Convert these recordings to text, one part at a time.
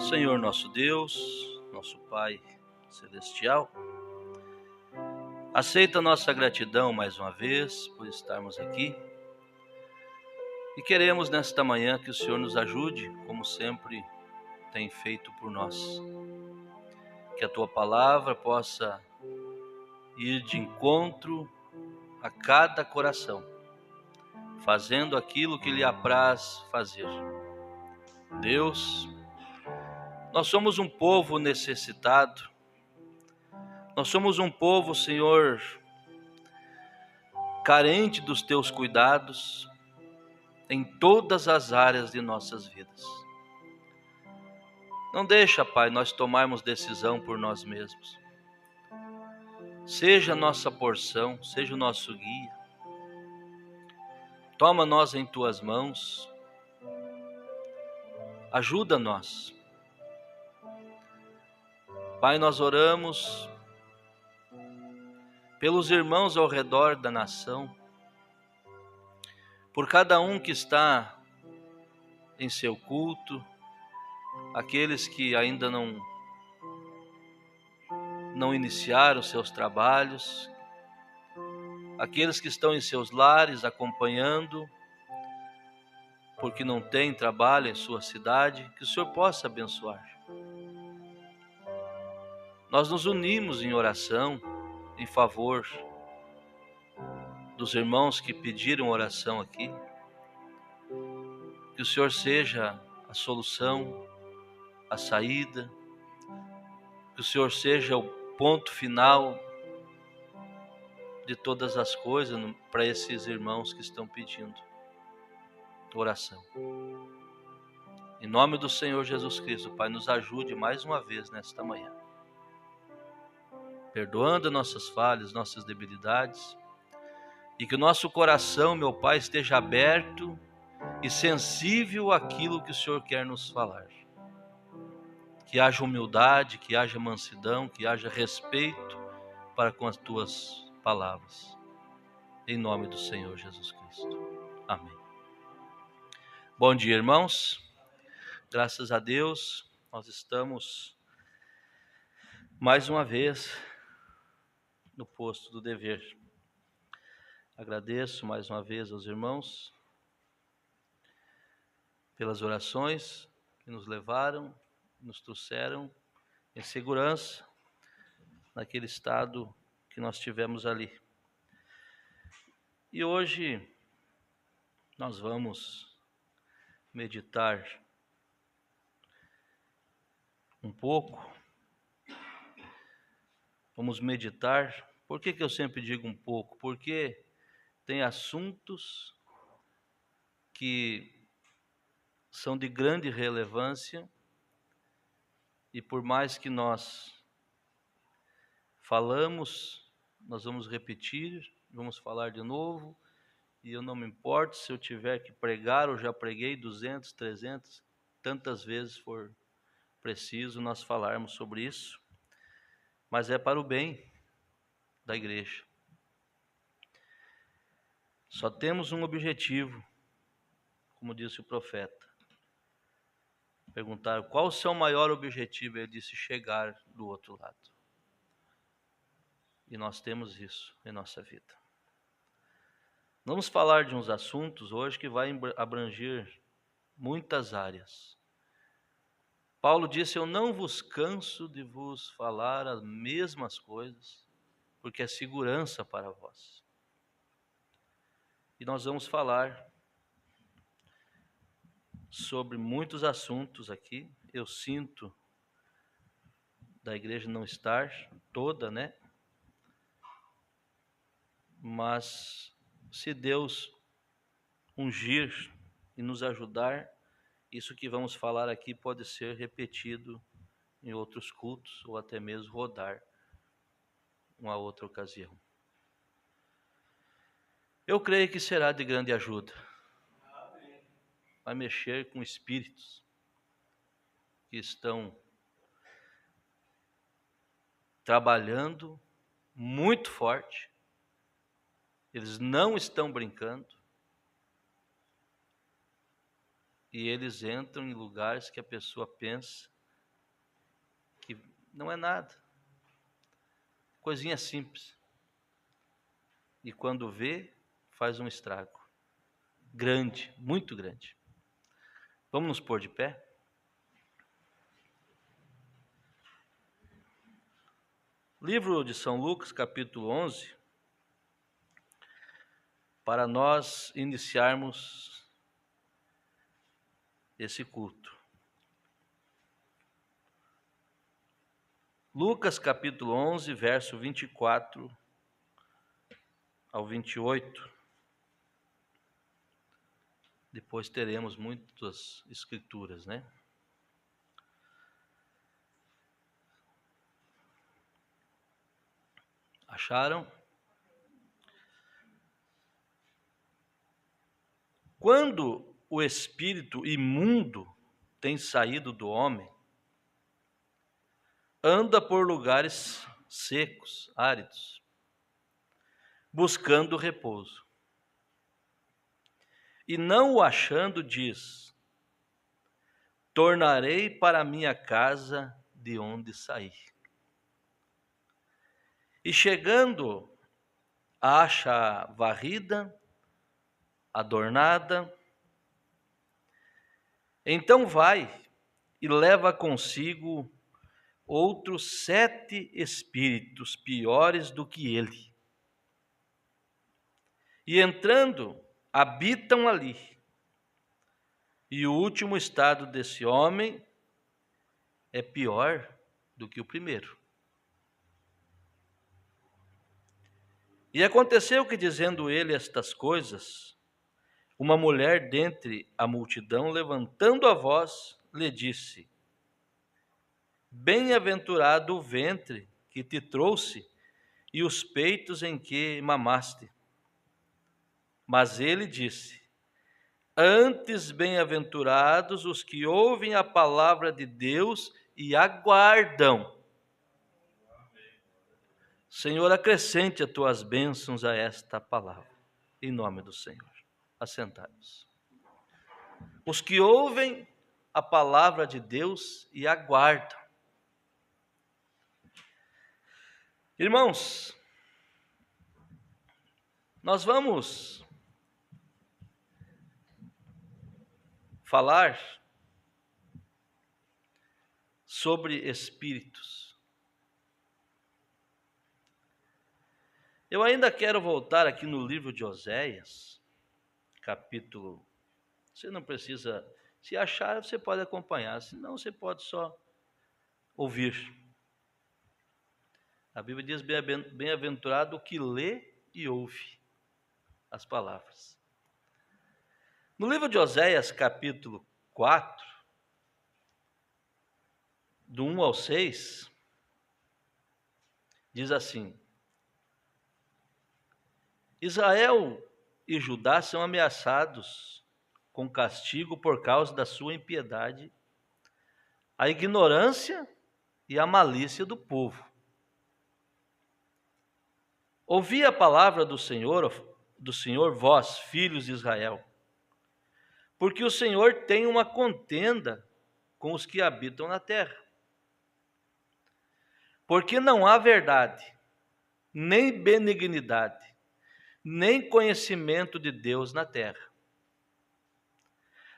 Senhor nosso Deus, nosso Pai Celestial, aceita nossa gratidão mais uma vez por estarmos aqui e queremos nesta manhã que o Senhor nos ajude, como sempre tem feito por nós. Que a Tua Palavra possa ir de encontro a cada coração, fazendo aquilo que lhe apraz fazer. Deus, nós somos um povo necessitado, nós somos um povo, Senhor, carente dos Teus cuidados em todas as áreas de nossas vidas. Não deixa, Pai, nós tomarmos decisão por nós mesmos. Seja a nossa porção, seja o nosso guia. Toma nós em Tuas mãos. Ajuda-nós. Pai, nós oramos pelos irmãos ao redor da nação, por cada um que está em seu culto, aqueles que ainda não iniciaram seus trabalhos, aqueles que estão em seus lares acompanhando, porque não tem trabalho em sua cidade, que o Senhor possa abençoar. Nós nos unimos em oração em favor dos irmãos que pediram oração aqui. Que o Senhor seja a solução, a saída, que o Senhor seja o ponto final de todas as coisas para esses irmãos que estão pedindo oração. Em nome do Senhor Jesus Cristo, Pai, nos ajude mais uma vez nesta manhã, perdoando nossas falhas, nossas debilidades, e que o nosso coração, meu Pai, esteja aberto e sensível àquilo que o Senhor quer nos falar. Que haja humildade, que haja mansidão, que haja respeito para com as Tuas palavras. Em nome do Senhor Jesus Cristo. Amém. Bom dia, irmãos. Graças a Deus, nós estamos mais uma vez no posto do dever. Agradeço mais uma vez aos irmãos pelas orações que nos levaram, nos trouxeram em segurança naquele estado que nós tivemos ali. E hoje nós vamos meditar um pouco. Vamos meditar. Por que eu sempre digo um pouco? Porque tem assuntos que são de grande relevância e por mais que nós falamos, nós vamos repetir, vamos falar de novo, e eu não me importo se eu tiver que pregar, eu já preguei 200, 300, tantas vezes for preciso nós falarmos sobre isso, mas é para o bem da igreja. Só temos um objetivo, como disse o profeta. Perguntaram qual o seu maior objetivo, ele disse chegar do outro lado. E nós temos isso em nossa vida. Vamos falar de uns assuntos hoje que vai abranger muitas áreas. Paulo disse: eu não vos canso de vos falar as mesmas coisas, porque é segurança para vós. E nós vamos falar sobre muitos assuntos aqui. Eu sinto da igreja não estar toda, né? Mas se Deus ungir e nos ajudar, isso que vamos falar aqui pode ser repetido em outros cultos ou até mesmo rodar uma outra ocasião. Eu creio que será de grande ajuda. Vai mexer com espíritos que estão trabalhando muito forte. Eles não estão brincando. E eles entram em lugares que a pessoa pensa Não é nada. Coisinha simples. E quando vê, faz um estrago. Grande, muito grande. Vamos nos pôr de pé? Livro de São Lucas, capítulo 11, para nós iniciarmos esse culto. Lucas, capítulo 11, verso 24 ao 28. Depois teremos muitas escrituras, né? Acharam? Quando o espírito imundo tem saído do homem, anda por lugares secos, áridos, buscando repouso. E não o achando, diz: tornarei para minha casa de onde saí. E chegando, acha varrida, adornada. Então vai e leva consigo outros 7 espíritos piores do que ele. E entrando, habitam ali. E o último estado desse homem é pior do que o primeiro. E aconteceu que, dizendo ele estas coisas, uma mulher dentre a multidão, levantando a voz, lhe disse: bem-aventurado o ventre que te trouxe e os peitos em que mamaste. Mas ele disse: antes bem-aventurados os que ouvem a palavra de Deus e aguardam. Senhor, acrescente as tuas bênçãos a esta palavra, em nome do Senhor. Assentados. Os que ouvem a palavra de Deus e aguardam. Irmãos, nós vamos falar sobre espíritos. Eu ainda quero voltar aqui no livro de Oséias, capítulo. Você não precisa, se achar, você pode acompanhar, senão você pode só ouvir. A Bíblia diz: bem-aventurado o que lê e ouve as palavras. No livro de Oséias, capítulo 4, do 1 ao 6, diz assim: Israel e Judá são ameaçados com castigo por causa da sua impiedade, a ignorância e a malícia do povo. Ouvi a palavra do Senhor, vós, filhos de Israel, porque o Senhor tem uma contenda com os que habitam na terra. Porque não há verdade, nem benignidade, nem conhecimento de Deus na terra.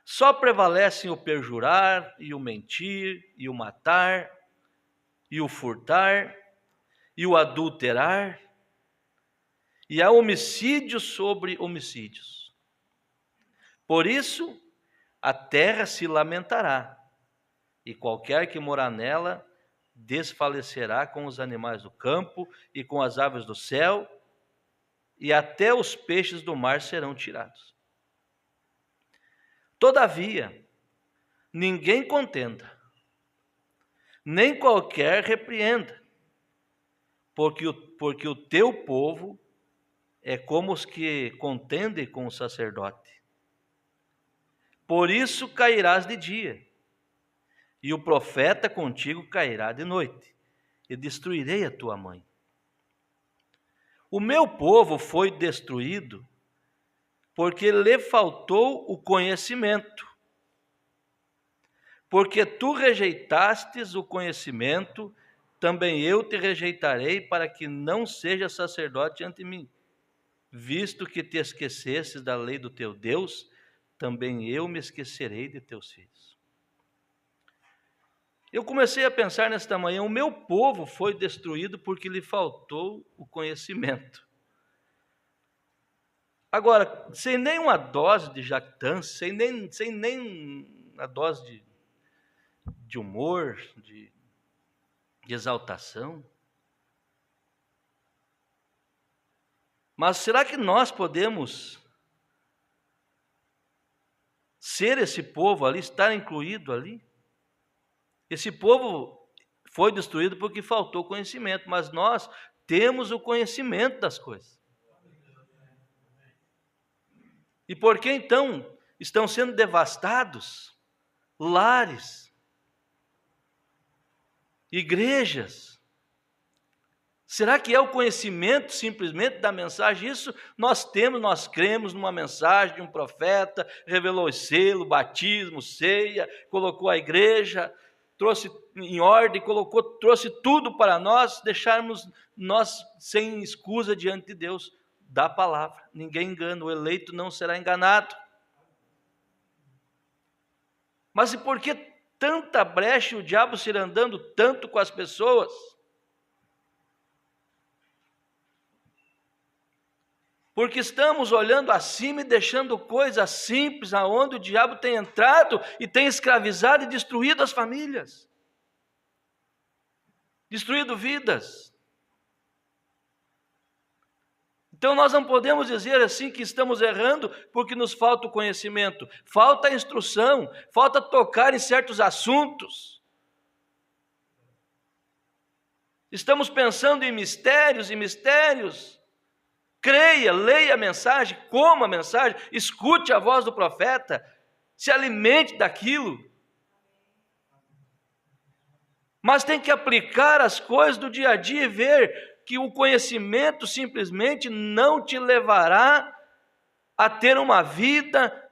Só prevalecem o perjurar, e o mentir, e o matar, e o furtar, e o adulterar, e há homicídios sobre homicídios. Por isso, a terra se lamentará, e qualquer que morar nela desfalecerá com os animais do campo e com as aves do céu, e até os peixes do mar serão tirados. Todavia, ninguém contenda, nem qualquer repreenda, porque o teu povo é como os que contendem com o sacerdote. Por isso cairás de dia, e o profeta contigo cairá de noite, e destruirei a tua mãe. O meu povo foi destruído porque lhe faltou o conhecimento. Porque tu rejeitastes o conhecimento, também eu te rejeitarei, para que não sejas sacerdote ante mim. Visto que te esquecesses da lei do teu Deus, também eu me esquecerei de teus filhos. Eu comecei a pensar nesta manhã, o meu povo foi destruído porque lhe faltou o conhecimento. Agora, sem nenhuma dose de jactância, sem nem a dose de humor, de exaltação. Mas será que nós podemos ser esse povo ali, estar incluído ali? Esse povo foi destruído porque faltou conhecimento, mas nós temos o conhecimento das coisas. E por que então estão sendo devastados lares, igrejas? Será que é o conhecimento simplesmente da mensagem? Isso nós temos, nós cremos numa mensagem de um profeta, revelou o selo, batismo, ceia, colocou a igreja, trouxe em ordem, trouxe tudo para nós, deixarmos nós sem escusa diante de Deus da palavra. Ninguém engana, o eleito não será enganado. Mas e por que tanta brecha e o diabo se ir andando tanto com as pessoas? Porque estamos olhando acima e deixando coisas simples, aonde o diabo tem entrado e tem escravizado e destruído as famílias, destruído vidas. Então nós não podemos dizer assim que estamos errando porque nos falta o conhecimento, falta a instrução, falta tocar em certos assuntos. Estamos pensando em mistérios e mistérios. Creia, leia a mensagem, coma a mensagem, escute a voz do profeta, se alimente daquilo. Mas tem que aplicar as coisas do dia a dia e ver que o conhecimento simplesmente não te levará a ter uma vida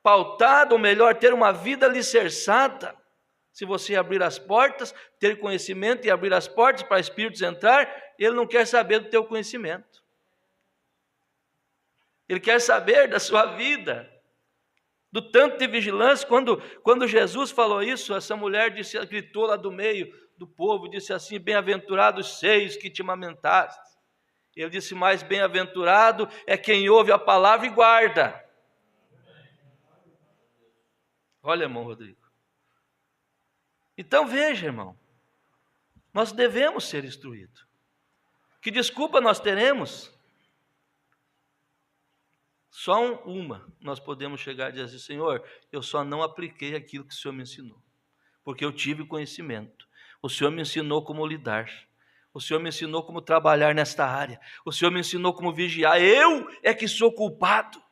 pautada, ou melhor, ter uma vida alicerçada. Se você abrir as portas, ter conhecimento e abrir as portas para espíritos entrar, ele não quer saber do teu conhecimento. Ele quer saber da sua vida, do tanto de vigilância. Quando Jesus falou isso, essa mulher gritou lá do meio do povo, disse assim: bem-aventurados seis que te amamentaste. Ele disse: mais bem-aventurado é quem ouve a palavra e guarda. Olha, irmão Rodrigo. Então veja, irmão, nós devemos ser instruídos. Que desculpa nós teremos? Só uma nós podemos chegar e dizer assim: Senhor, eu só não apliquei aquilo que o Senhor me ensinou, porque eu tive conhecimento. O Senhor me ensinou como lidar, o Senhor me ensinou como trabalhar nesta área, o Senhor me ensinou como vigiar. Eu é que sou culpado.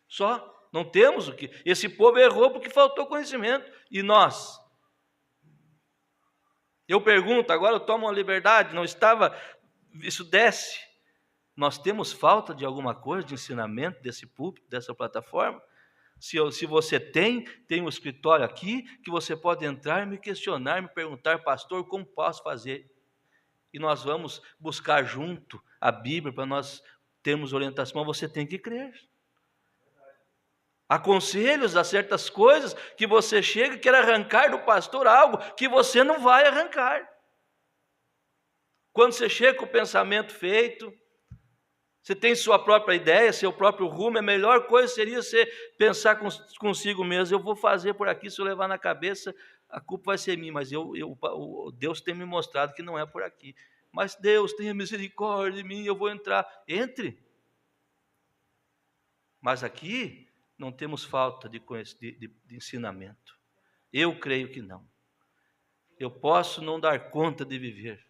Só, não temos o que. Esse povo errou porque faltou conhecimento. E nós? Eu pergunto, agora eu tomo uma liberdade, não estava, isso desce. Nós temos falta de alguma coisa, de ensinamento desse púlpito, dessa plataforma? Se você tem um escritório aqui, que você pode entrar e me questionar, me perguntar: pastor, como posso fazer? E nós vamos buscar junto a Bíblia para nós termos orientação. Você tem que crer. Há conselhos a certas coisas que você chega e quer arrancar do pastor algo que você não vai arrancar. Quando você chega com o pensamento feito, você tem sua própria ideia, seu próprio rumo, a melhor coisa seria você pensar consigo mesmo: eu vou fazer por aqui, se eu levar na cabeça, a culpa vai ser minha, mas Deus tem me mostrado que não é por aqui. Mas Deus tenha misericórdia de mim, eu vou entrar. Entre. Mas aqui não temos falta de ensinamento. Eu creio que não. Eu posso não dar conta de viver,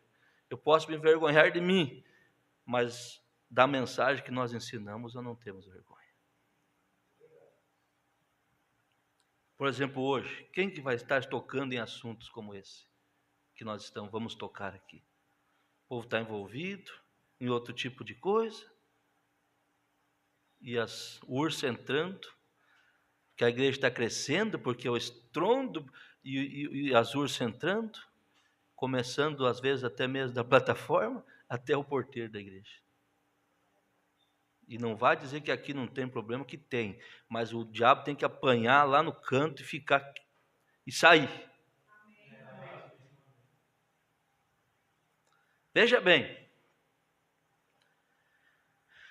eu posso me envergonhar de mim, mas da mensagem que nós ensinamos, nós não temos vergonha. Por exemplo, hoje, quem que vai estar tocando em assuntos como esse que nós vamos tocar aqui? O povo está envolvido em outro tipo de coisa, e as URSS entrando, que a igreja está crescendo, porque o estrondo e as ursos entrando, começando às vezes até mesmo da plataforma até o porteiro da igreja. E não vai dizer que aqui não tem problema, que tem, mas o diabo tem que apanhar lá no canto e ficar e sair. Veja bem,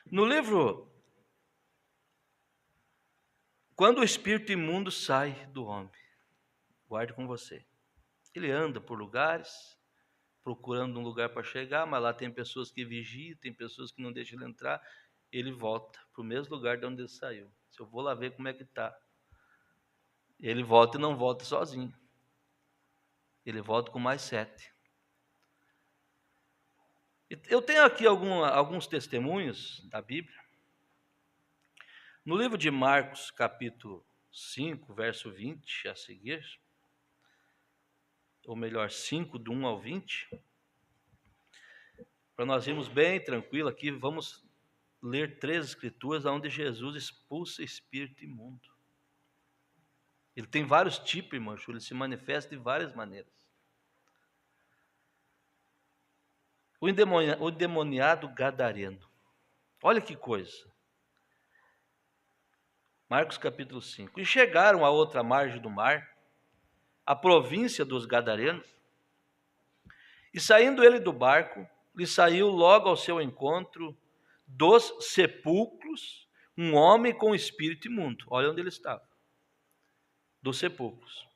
no livro, quando o espírito imundo sai do homem, guarde com você. Ele anda por lugares, procurando um lugar para chegar, mas lá tem pessoas que vigiam, tem pessoas que não deixam ele entrar. Ele volta para o mesmo lugar de onde ele saiu. Se eu vou lá ver como é que está. Ele volta e não volta sozinho. Ele volta com mais 7. Eu tenho aqui alguns testemunhos da Bíblia. No livro de Marcos, capítulo 5, verso 20, a seguir, ou melhor, 5, do 1 ao 20, para nós irmos bem tranquilo aqui, vamos ler 3 escrituras onde Jesus expulsa espírito imundo. Ele tem vários tipos, irmão, ele se manifesta de várias maneiras. O endemoniado gadareno. Olha que coisa. Marcos capítulo 5. E chegaram à outra margem do mar, a província dos gadarenos, e saindo ele do barco, lhe saiu logo ao seu encontro dos sepulcros um homem com espírito imundo. Olha onde ele estava. Dos sepulcros.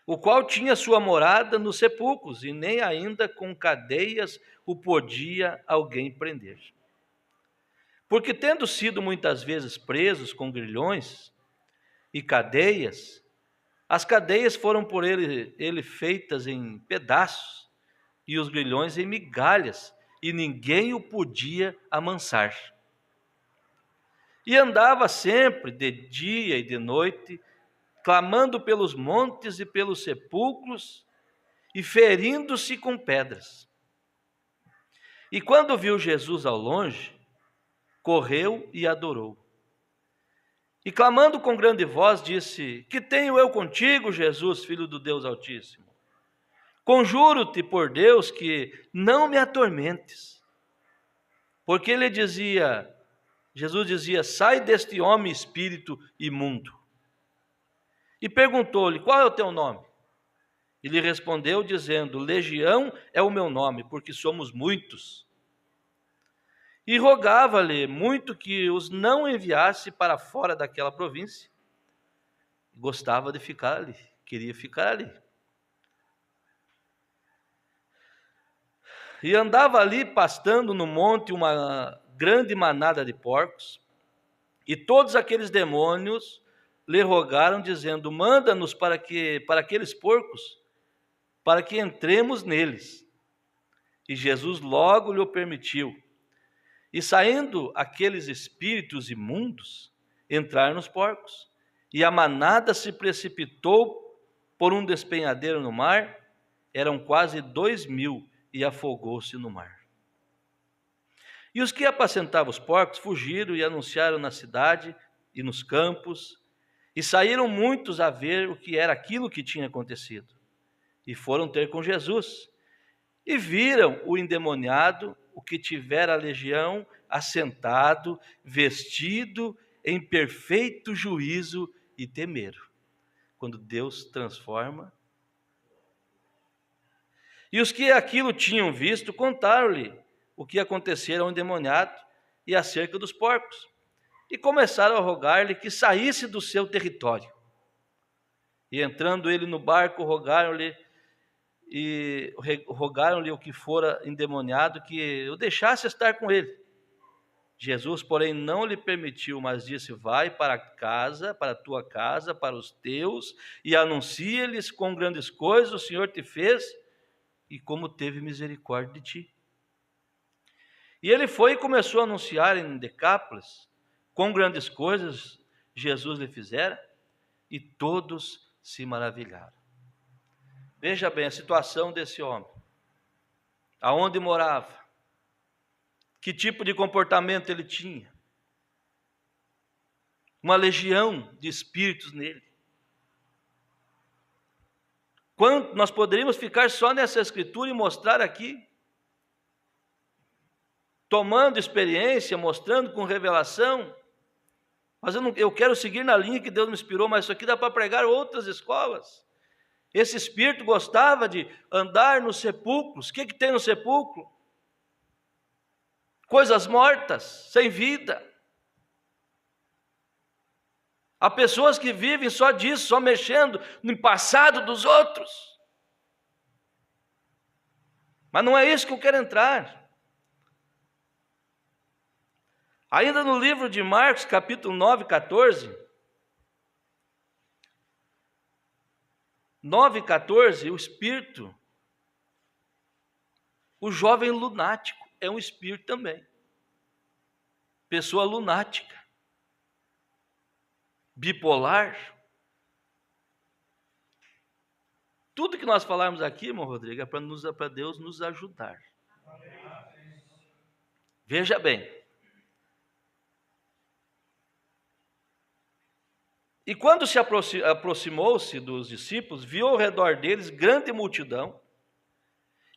O qual tinha sua morada nos sepulcros, e nem ainda com cadeias o podia alguém prender. Porque tendo sido muitas vezes presos com grilhões e cadeias, as cadeias foram por ele feitas em pedaços, e os grilhões em migalhas, e ninguém o podia amansar. E andava sempre, de dia e de noite, clamando pelos montes e pelos sepulcros, e ferindo-se com pedras. E quando viu Jesus ao longe, correu e adorou. E clamando com grande voz, disse: Que tenho eu contigo, Jesus, Filho do Deus Altíssimo? Conjuro-te por Deus que não me atormentes. Porque Jesus dizia: Sai deste homem, espírito imundo. E perguntou-lhe: Qual é o teu nome? E lhe respondeu, dizendo: Legião é o meu nome, porque somos muitos. E rogava-lhe muito que os não enviasse para fora daquela província. Gostava de ficar ali, queria ficar ali. E andava ali pastando no monte uma grande manada de porcos, e todos aqueles demônios lhe rogaram, dizendo: Manda-nos para aqueles porcos, para que entremos neles. E Jesus logo lhe o permitiu. E saindo aqueles espíritos imundos, entraram nos porcos, e a manada se precipitou por um despenhadeiro no mar, eram quase 2.000, e afogou-se no mar. E os que apacentavam os porcos fugiram e anunciaram na cidade e nos campos, e saíram muitos a ver o que era aquilo que tinha acontecido. E foram ter com Jesus, e viram o endemoniado, o que tivera a legião, assentado, vestido em perfeito juízo, e temeram. Quando Deus transforma. E os que aquilo tinham visto, contaram-lhe o que acontecera ao endemoniado e acerca dos porcos. E começaram a rogar-lhe que saísse do seu território. E entrando ele no barco, rogaram-lhe o que fora endemoniado que o deixasse estar com ele. Jesus, porém, não lhe permitiu, mas disse: Vai para casa, para a tua casa, para os teus, e anuncia-lhes com grandes coisas o Senhor te fez, e como teve misericórdia de ti. E ele foi e começou a anunciar em Decápolis, com grandes coisas Jesus lhe fizera, e todos se maravilharam. Veja bem a situação desse homem. Aonde morava? Que tipo de comportamento ele tinha? Uma legião de espíritos nele. Quanto nós poderíamos ficar só nessa escritura e mostrar aqui, tomando experiência, mostrando com revelação, mas eu quero seguir na linha que Deus me inspirou, mas isso aqui dá para pregar outras escolas. Esse espírito gostava de andar nos sepulcros. O que tem no sepulcro? Coisas mortas, sem vida. Há pessoas que vivem só disso, só mexendo no passado dos outros. Mas não é isso que eu quero entrar. Ainda no livro de Marcos, capítulo 9, 14. 9,14, o espírito, o jovem lunático, é um espírito também. Pessoa lunática, bipolar. Tudo que nós falarmos aqui, irmão Rodrigo, é para Deus nos ajudar. Veja bem. E quando se aproximou-se dos discípulos, viu ao redor deles grande multidão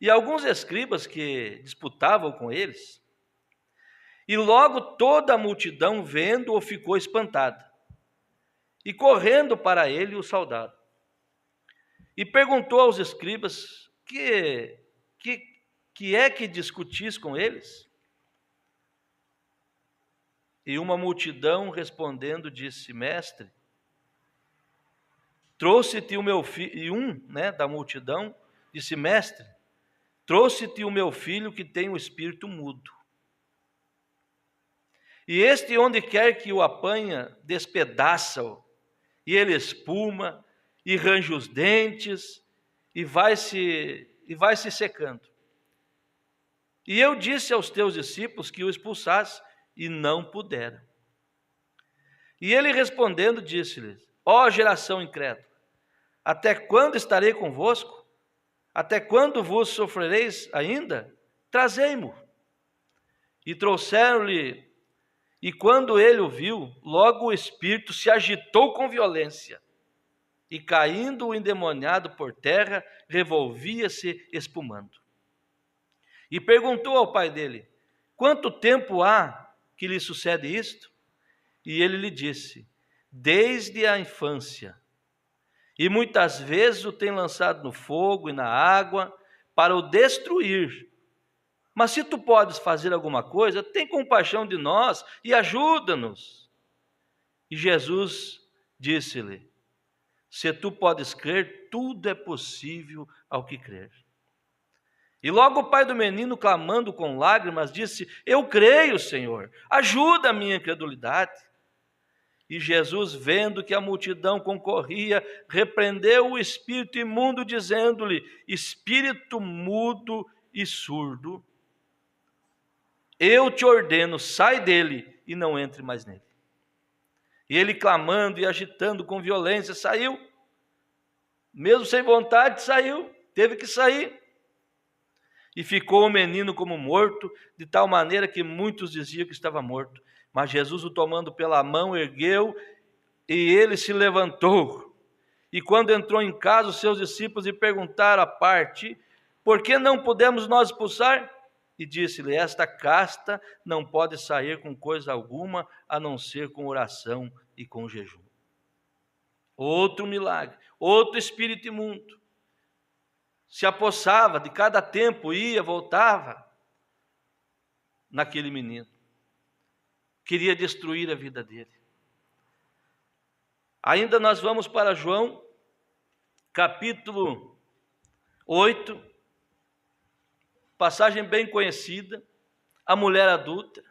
e alguns escribas que disputavam com eles. E logo toda a multidão, vendo-o, ficou espantada. E correndo para ele o saudaram. E perguntou aos escribas: que é que discutis com eles? E uma multidão respondendo disse: Mestre, trouxe-te o meu filho. E da multidão disse: Mestre, trouxe-te o meu filho que tem o espírito mudo. E este, onde quer que o apanha, despedaça-o, e ele espuma, e range os dentes, e vai se secando. E eu disse aos teus discípulos que o expulsasse, e não puderam. E ele respondendo disse-lhes: Ó geração incrédula, até quando estarei convosco? Até quando vos sofrereis ainda? Trazei-mo. E trouxeram-lhe, e quando ele o viu, logo o espírito se agitou com violência, e caindo o endemoniado por terra, revolvia-se espumando. E perguntou ao pai dele: Quanto tempo há que lhe sucede isto? E ele lhe disse: Desde a infância. E muitas vezes o tem lançado no fogo e na água para o destruir. Mas se tu podes fazer alguma coisa, tem compaixão de nós e ajuda-nos. E Jesus disse-lhe: Se tu podes crer, tudo é possível ao que crer. E logo o pai do menino, clamando com lágrimas, disse: Eu creio, Senhor, ajuda a minha incredulidade. E Jesus, vendo que a multidão concorria, repreendeu o espírito imundo, dizendo-lhe: Espírito mudo e surdo, eu te ordeno, sai dele e não entre mais nele. E ele, clamando e agitando com violência, saiu. Mesmo sem vontade, saiu, teve que sair. E ficou o menino como morto, de tal maneira que muitos diziam que estava morto. Mas Jesus, o tomando pela mão, ergueu, e ele se levantou. E quando entrou em casa, os seus discípulos lhe perguntaram à parte: Por que não pudemos nós expulsar? E disse-lhe: Esta casta não pode sair com coisa alguma, a não ser com oração e com jejum. Outro milagre, outro espírito imundo. Se apossava, de cada tempo ia, voltava naquele menino. Queria destruir a vida dele. Ainda nós vamos para João, capítulo 8, passagem bem conhecida, a mulher adulta.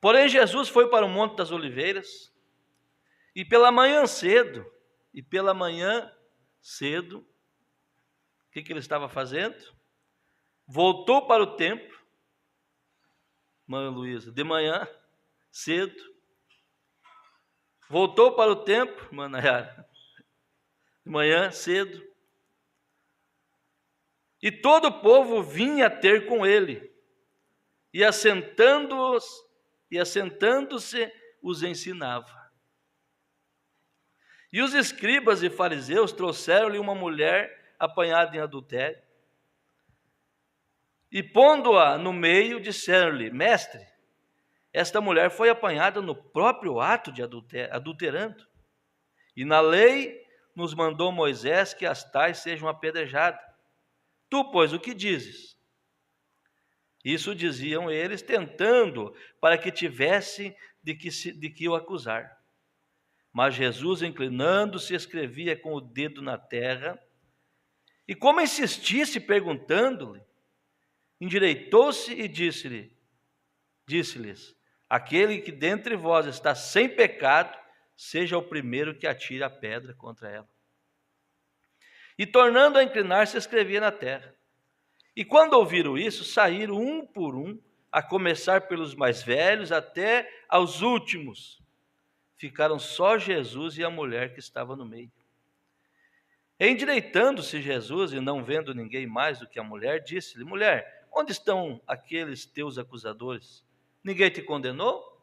Porém, Jesus foi para o Monte das Oliveiras, e pela manhã cedo, o que ele estava fazendo? Voltou para o templo, Mãe Luísa, de manhã, cedo. Voltou para o templo, Manayara, de manhã, cedo. E todo o povo vinha ter com ele. E assentando-se, os ensinava. E os escribas e fariseus trouxeram-lhe uma mulher apanhada em adultério. E pondo-a no meio, disseram-lhe: Mestre, esta mulher foi apanhada no próprio ato de adulterando. E na lei nos mandou Moisés que as tais sejam apedrejadas. Tu, pois, o que dizes? Isso diziam eles, tentando, para que tivesse de que o acusar. Mas Jesus, inclinando-se, escrevia com o dedo na terra. E como insistisse perguntando-lhe, endireitou-se e disse-lhes: aquele que dentre vós está sem pecado, seja o primeiro que atire a pedra contra ela. E tornando a inclinar-se, escrevia na terra. E quando ouviram isso, saíram um por um, a começar pelos mais velhos até aos últimos. Ficaram só Jesus e a mulher que estava no meio. Endireitando-se Jesus e não vendo ninguém mais do que a mulher, disse-lhe: mulher, onde estão aqueles teus acusadores? Ninguém te condenou?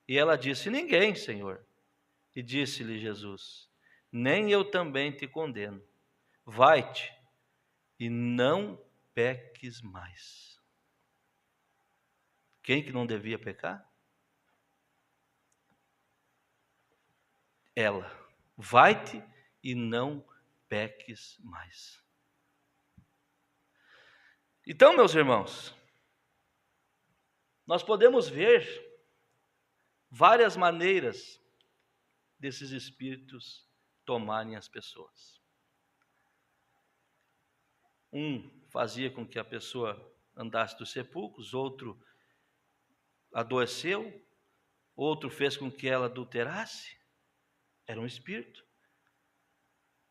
E ela disse: ninguém, Senhor. E disse-lhe Jesus: nem eu também te condeno. Vai-te e não peques mais. Quem que não devia pecar? Ela. Vai-te e não peques mais. Então, meus irmãos, nós podemos ver várias maneiras desses espíritos tomarem as pessoas. Um fazia com que a pessoa andasse dos sepulcros, outro adoeceu, outro fez com que ela adulterasse. Era um espírito.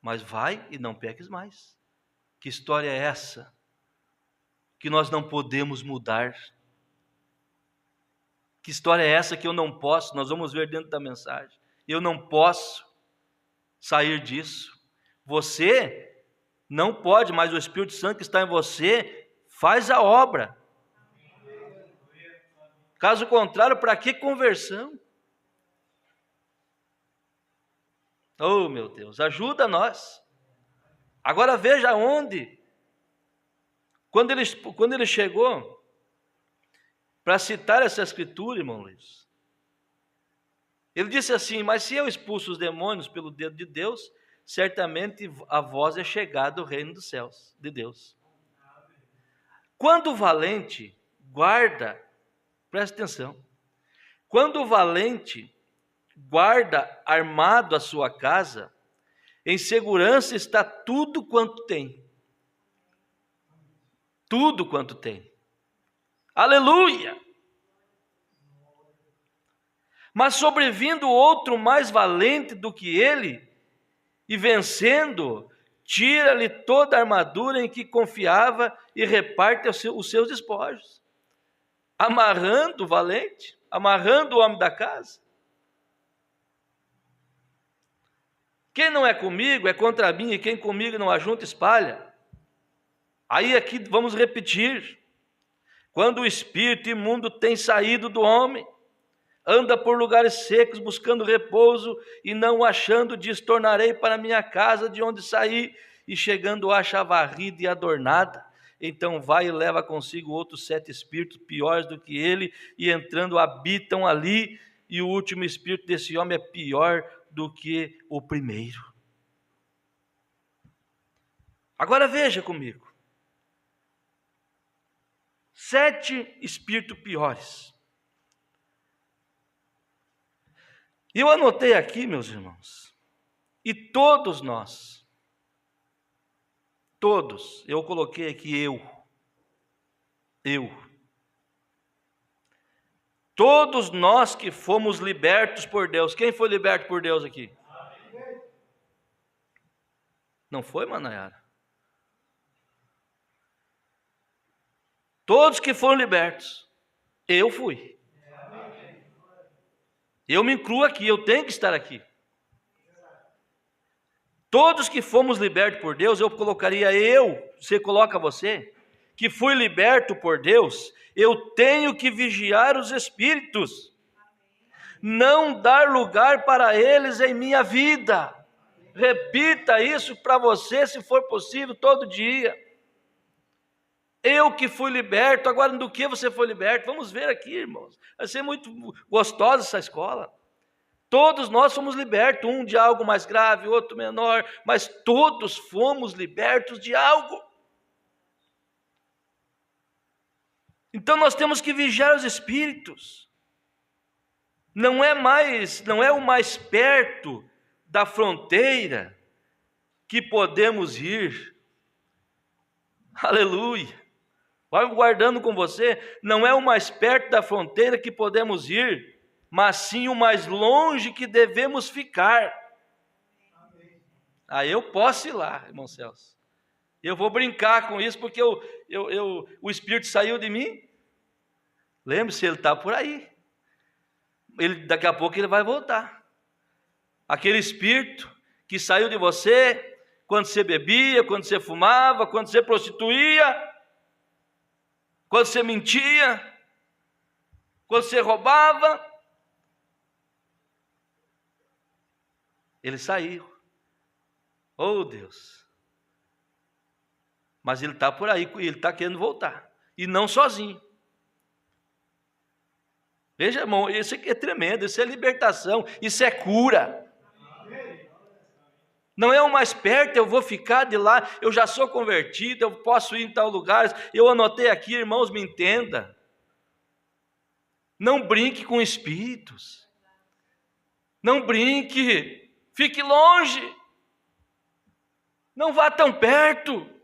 Mas vai e não peques mais. Que história é essa? Que nós não podemos mudar. Que história é essa que eu não posso? Nós vamos ver dentro da mensagem. Eu não posso sair disso. Você não pode, mas o Espírito Santo que está em você faz a obra. Caso contrário, para que conversão? Oh, meu Deus, ajuda nós. Agora veja onde. Quando ele chegou para citar essa escritura, irmão Luiz, ele disse assim: mas se eu expulso os demônios pelo dedo de Deus, certamente a vós é chegado o reino dos céus, de Deus. Quando o valente guarda, presta atenção, quando o valente guarda armado a sua casa, em segurança está tudo quanto tem. Tudo quanto tem. Aleluia! Mas sobrevindo outro mais valente do que ele, e vencendo, tira-lhe toda a armadura em que confiava e reparte os seus despojos. Amarrando o valente, amarrando o homem da casa. Quem não é comigo é contra mim, e quem comigo não ajunta espalha. Aí aqui vamos repetir. Quando o espírito imundo tem saído do homem, anda por lugares secos buscando repouso e não o achando, diz: tornarei para minha casa de onde saí, e chegando acha varrida e adornada. Então vai e leva consigo outros 7 espíritos piores do que ele, e entrando habitam ali, e o último espírito desse homem é pior do que o primeiro. Agora veja comigo. 7 espíritos piores. E eu anotei aqui, meus irmãos, e todos nós, todos, eu coloquei aqui todos nós que fomos libertos por Deus. Quem foi liberto por Deus aqui? Não foi, Manaiara? Todos que foram libertos, eu fui. Eu me incluo aqui, eu tenho que estar aqui. Todos que fomos libertos por Deus, eu colocaria você coloca você, que fui liberto por Deus, eu tenho que vigiar os espíritos, não dar lugar para eles em minha vida. Repita isso para você, se for possível, todo dia. Eu que fui liberto, agora do que você foi liberto? Vamos ver aqui, irmãos. Vai ser muito gostosa essa escola. Todos nós fomos libertos, um de algo mais grave, outro menor, mas todos fomos libertos de algo. Então nós temos que vigiar os espíritos. Não é o mais perto da fronteira que podemos ir. Aleluia. Vai guardando com você, não é o mais perto da fronteira que podemos ir, mas sim o mais longe que devemos ficar. Aí eu posso ir lá, irmão Celso. Eu vou brincar com isso porque o Espírito saiu de mim. Lembre-se, ele está por aí. Daqui a pouco ele vai voltar. Aquele Espírito que saiu de você quando você bebia, quando você fumava, quando você prostituía, quando você mentia, quando você roubava. Ele saiu. Oh, Deus. Mas ele está por aí, ele está querendo voltar. E não sozinho. Veja, irmão, isso aqui é tremendo, isso é libertação, isso é cura. Não é o mais perto, eu vou ficar de lá, eu já sou convertido, eu posso ir em tal lugar. Eu anotei aqui, irmãos, me entenda. Não brinque com espíritos. Não brinque, fique longe. Não vá tão perto.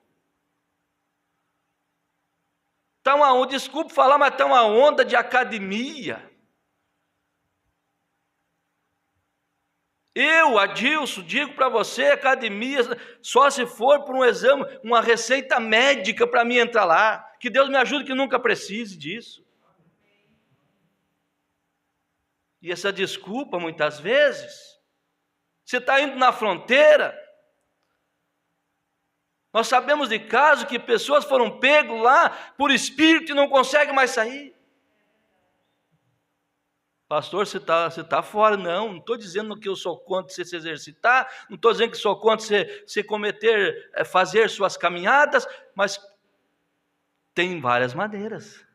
Desculpe falar, mas está uma onda de academia. Eu, Adilson, digo para você, academia, só se for por um exame, uma receita médica para mim entrar lá. Que Deus me ajude que nunca precise disso. E essa desculpa, muitas vezes, você está indo na fronteira. Nós sabemos de casos que pessoas foram pegos lá por espírito e não conseguem mais sair. Pastor, você está fora. Não estou dizendo que eu sou contra você se exercitar, não estou dizendo que sou contra você fazer suas caminhadas, mas tem várias maneiras.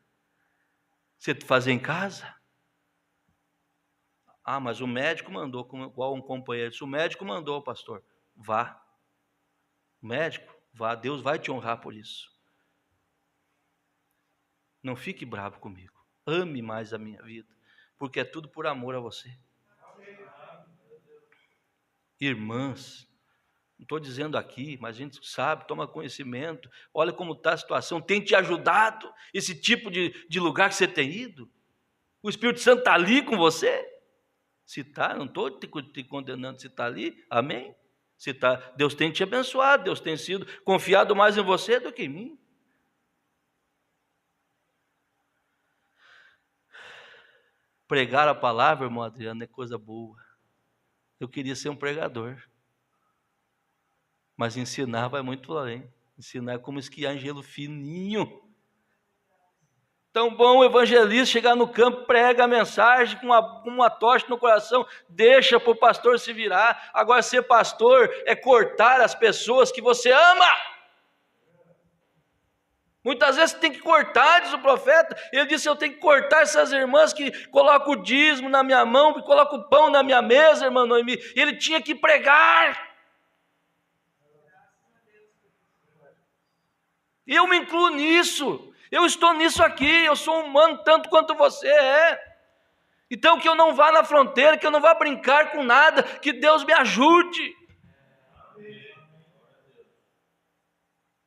Você fazer em casa. Ah, mas o médico mandou, igual um companheiro disse, o médico mandou, pastor, vá. O médico, vá, Deus vai te honrar por isso. Não fique bravo comigo, ame mais a minha vida, porque é tudo por amor a você. Irmãs, não estou dizendo aqui, mas a gente sabe, toma conhecimento, olha como está a situação, tem te ajudado, esse tipo de lugar que você tem ido, o Espírito Santo está ali com você. Se está, não estou te condenando, se está ali, amém? Se está, Deus tem te abençoado, Deus tem sido confiado mais em você do que em mim. Pregar a palavra, irmão Adriano, é coisa boa. Eu queria ser um pregador. Mas ensinar vai muito além. Ensinar é como esquiar em gelo fininho. Tão bom o evangelista chegar no campo, prega a mensagem com uma tocha no coração, deixa para o pastor se virar. Agora ser pastor é cortar as pessoas que você ama. Muitas vezes tem que cortar, diz o profeta. Ele disse, eu tenho que cortar essas irmãs que colocam o dízimo na minha mão, que colocam o pão na minha mesa, irmã Noemi. Ele tinha que pregar. E eu me incluo nisso. Eu estou nisso aqui, eu sou humano tanto quanto você é. Então que eu não vá na fronteira, que eu não vá brincar com nada, que Deus me ajude.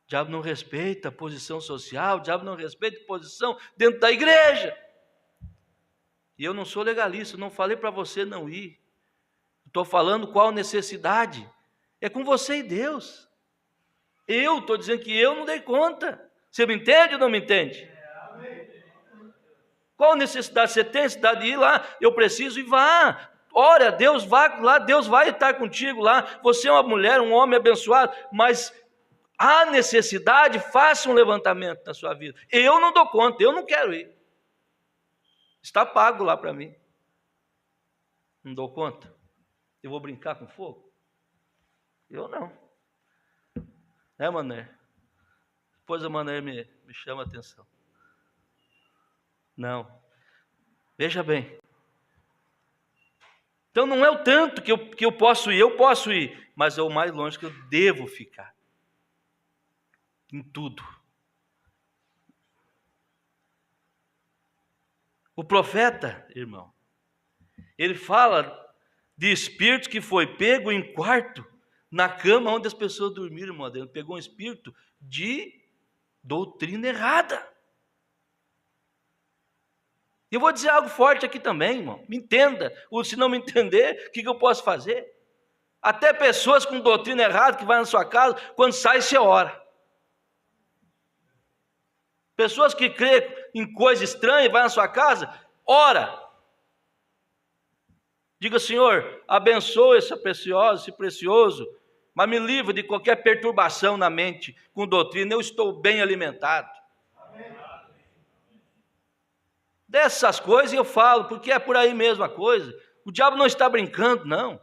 O diabo não respeita a posição social, o diabo não respeita a posição dentro da igreja. E eu não sou legalista, não falei para você não ir. Estou falando qual necessidade. É com você e Deus. Eu estou dizendo que eu não dei conta. Você me entende ou não me entende? Qual necessidade você tem? Necessidade de ir lá? Eu preciso e vá. Ora, Deus vai lá, Deus vai estar contigo lá. Você é uma mulher, um homem abençoado, mas há necessidade, faça um levantamento na sua vida. Eu não dou conta, eu não quero ir. Está pago lá para mim. Não dou conta. Eu vou brincar com fogo? Eu não. É, Mané? Depois a Mané me chama a atenção. Não. Veja bem. Então não é o tanto que eu posso ir, mas é o mais longe que eu devo ficar. Em tudo. O profeta, irmão, ele fala de espírito que foi pego em quarto, na cama onde as pessoas dormiram, irmão. Ele pegou um espírito de doutrina errada. Eu vou dizer algo forte aqui também, irmão. Me entenda. Ou se não me entender, o que eu posso fazer? Até pessoas com doutrina errada que vai na sua casa, quando sai, você ora. Pessoas que crêem em coisa estranha, vai na sua casa, ora. Diga, Senhor, abençoe esse precioso, mas me livre de qualquer perturbação na mente com doutrina. Eu estou bem alimentado. Dessas coisas eu falo, porque é por aí mesmo a coisa. O diabo não está brincando, não.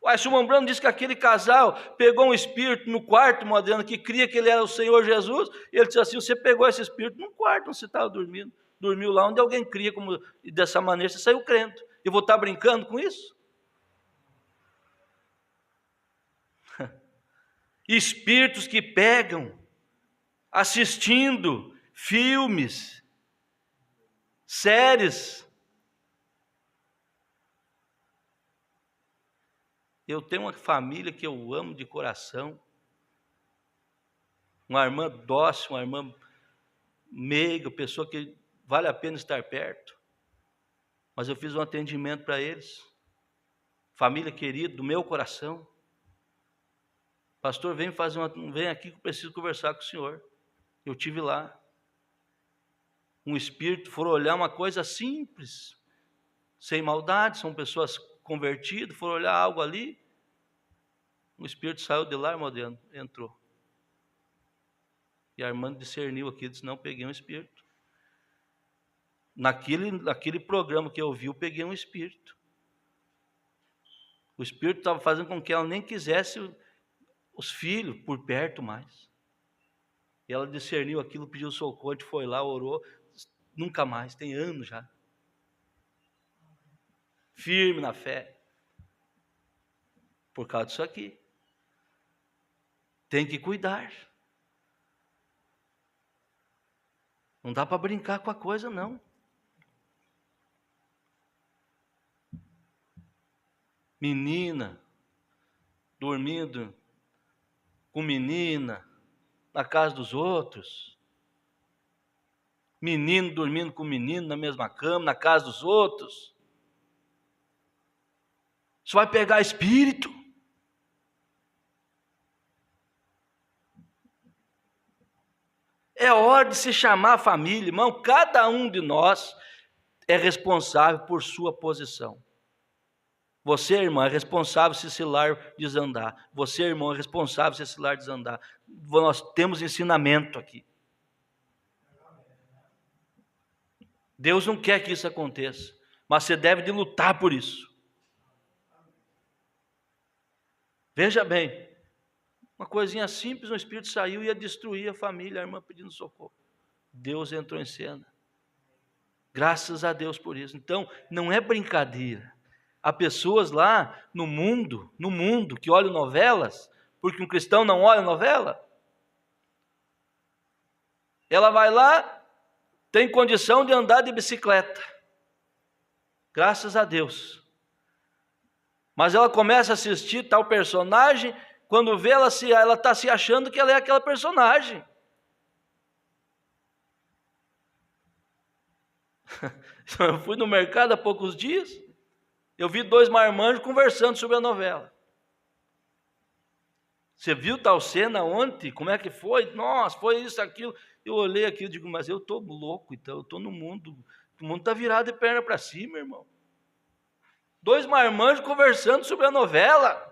O Silmão Brando disse que aquele casal pegou um espírito no quarto, moderno, que cria que ele era o Senhor Jesus. E ele disse assim: você pegou esse espírito no quarto onde você estava dormindo. Dormiu lá onde alguém cria, e dessa maneira você saiu crendo. Eu vou estar brincando com isso? Espíritos que pegam assistindo filmes, séries. Eu tenho uma família que eu amo de coração, uma irmã dócil, uma irmã meiga, pessoa que vale a pena estar perto, mas eu fiz um atendimento para eles, família querida, do meu coração. Pastor, vem aqui que eu preciso conversar com o senhor. Eu tive lá, um espírito, foram olhar uma coisa simples, sem maldade, são pessoas convertidas, foram olhar algo ali, o espírito saiu de lá, irmão, entrou. E a irmã discerniu aqui, disse: não, peguei um espírito. Naquele programa que eu vi, eu peguei um espírito. O espírito estava fazendo com que ela nem quisesse os filhos por perto mais. E ela discerniu aquilo, pediu socorro, a gente foi lá, orou, nunca mais, tem anos já. Firme na fé. Por causa disso aqui. Tem que cuidar. Não dá para brincar com a coisa, não. Menina, dormindo com menina, na casa dos outros. Menino dormindo com menino na mesma cama, na casa dos outros. Isso vai pegar espírito. É hora de se chamar a família, irmão. Cada um de nós é responsável por sua posição. Você, irmã, é responsável se esse lar desandar. Você, irmão, é responsável se esse lar desandar. Nós temos ensinamento aqui. Deus não quer que isso aconteça, mas você deve de lutar por isso. Veja bem, uma coisinha simples, o espírito saiu e ia destruir a família, a irmã pedindo socorro. Deus entrou em cena. Graças a Deus por isso. Então, não é brincadeira. Há pessoas lá no mundo que olham novelas, porque um cristão não olha novela. Ela vai lá, tem condição de andar de bicicleta. Graças a Deus. Mas ela começa a assistir tal personagem, quando vê ela está se achando que ela é aquela personagem. Eu fui no mercado há poucos dias, eu vi 2 marmanjos conversando sobre a novela. Você viu tal cena ontem? Como é que foi? Nossa, foi isso, aquilo. Eu olhei aqui e digo: mas eu estou louco, então, eu estou no mundo. O mundo está virado de perna para cima, irmão. 2 marmanjos conversando sobre a novela.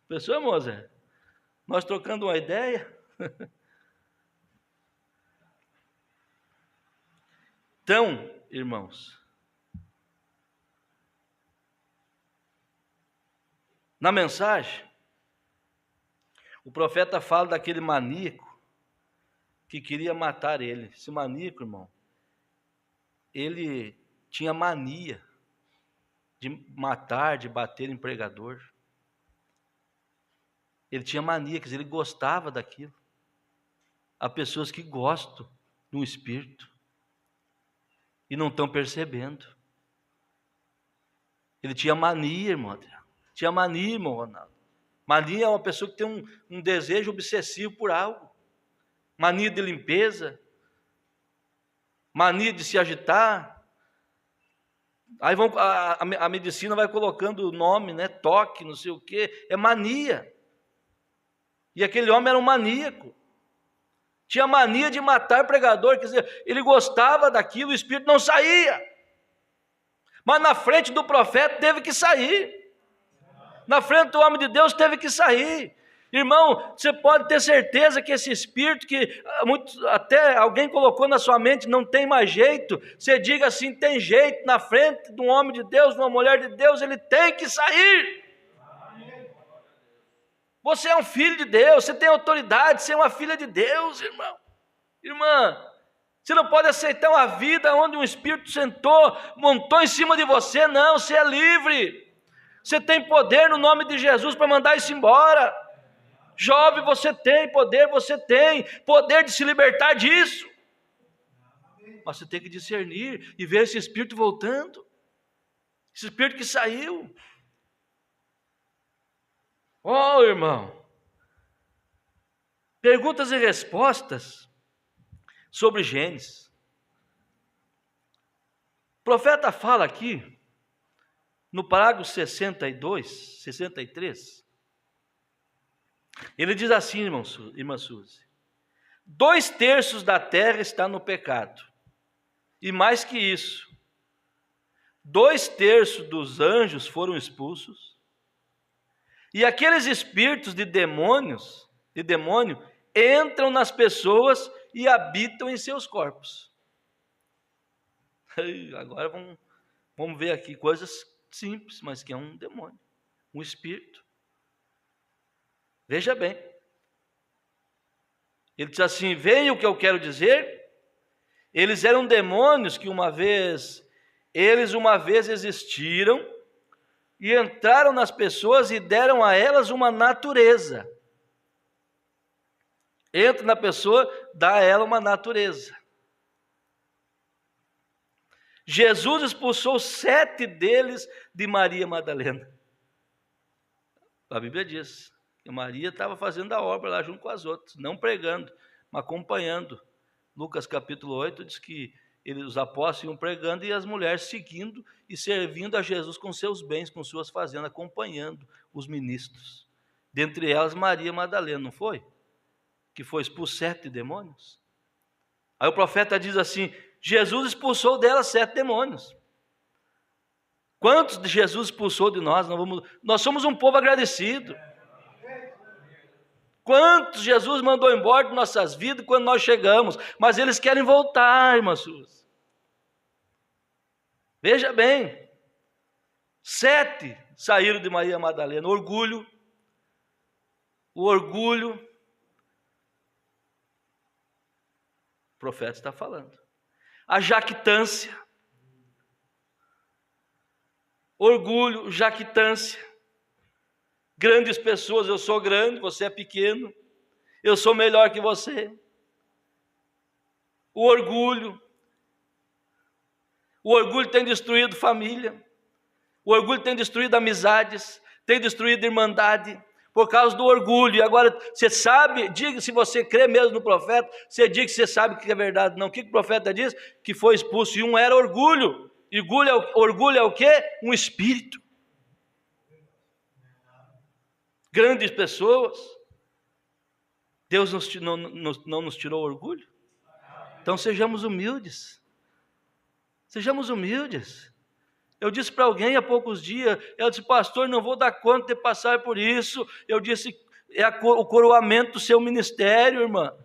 Pessoal, moça, nós trocando uma ideia. Então, irmãos, Na mensagem, o profeta fala daquele maníaco que queria matar ele. Esse maníaco, irmão, ele tinha mania de matar, de bater em pregador. Ele tinha mania, quer dizer, ele gostava daquilo. Há pessoas que gostam de um espírito e não estão percebendo. Ele tinha mania, irmão Adriano. Tinha mania, irmão Ronaldo. Mania é uma pessoa que tem um desejo obsessivo por algo. Mania de limpeza. Mania de se agitar. Aí a medicina vai colocando o nome, né? Toque, não sei o quê. É mania. E aquele homem era um maníaco. Tinha mania de matar pregador. Quer dizer, ele gostava daquilo, o espírito não saía. Mas na frente do profeta teve que sair. Na frente do homem de Deus teve que sair. Irmão, você pode ter certeza que esse espírito que até alguém colocou na sua mente não tem mais jeito, você diga assim, tem jeito, na frente de um homem de Deus, de uma mulher de Deus, ele tem que sair. Você é um filho de Deus, você tem autoridade, você é uma filha de Deus, irmão. Irmã, você não pode aceitar uma vida onde um espírito sentou, montou em cima de você, não, você é livre. Você tem poder no nome de Jesus para mandar isso embora. Jovem, você tem poder de se libertar disso. Mas você tem que discernir e ver esse espírito voltando. Esse espírito que saiu. Oh, irmão. Perguntas e respostas sobre Gênesis. O profeta fala aqui, no parágrafo 62, 63, ele diz assim, irmã Suzy: 2/3 da terra está no pecado, e mais que isso, 2/3 dos anjos foram expulsos, e aqueles espíritos de demônio entram nas pessoas e habitam em seus corpos. Agora vamos ver aqui coisas simples, mas que é um demônio, um espírito. Veja bem, ele diz assim: veja o que eu quero dizer. Eles eram demônios que uma vez existiram e entraram nas pessoas e deram a elas uma natureza. Entra na pessoa, dá a ela uma natureza. Jesus expulsou 7 deles de Maria Madalena. A Bíblia diz que Maria estava fazendo a obra lá junto com as outras, não pregando, mas acompanhando. Lucas capítulo 8 diz que os apóstolos iam pregando e as mulheres seguindo e servindo a Jesus com seus bens, com suas fazendas, acompanhando os ministros. Dentre elas Maria Madalena, não foi? Que foi expulso 7 demônios. Aí o profeta diz assim: Jesus expulsou dela 7 demônios. Quantos de Jesus expulsou de nós? Nós somos um povo agradecido. Quantos Jesus mandou embora de nossas vidas quando nós chegamos, mas eles querem voltar, irmã Suzy. Veja bem, 7 saíram de Maria Madalena. O orgulho, o profeta está falando. A jactância, orgulho, jactância. Grandes pessoas, eu sou grande, você é pequeno, eu sou melhor que você. O orgulho tem destruído família, o orgulho tem destruído amizades, tem destruído irmandade, por causa do orgulho. E agora, você sabe, diga se você crê mesmo no profeta, você diga que você sabe que é verdade. Não, o que o profeta diz? Que foi expulso, e um era orgulho. Orgulho é o quê? Um espírito. Grandes pessoas, Deus não nos tirou orgulho? Então sejamos humildes. Sejamos humildes. Eu disse para alguém há poucos dias, eu disse: pastor, não vou dar conta de passar por isso. Eu disse: é o coroamento do seu ministério, irmã.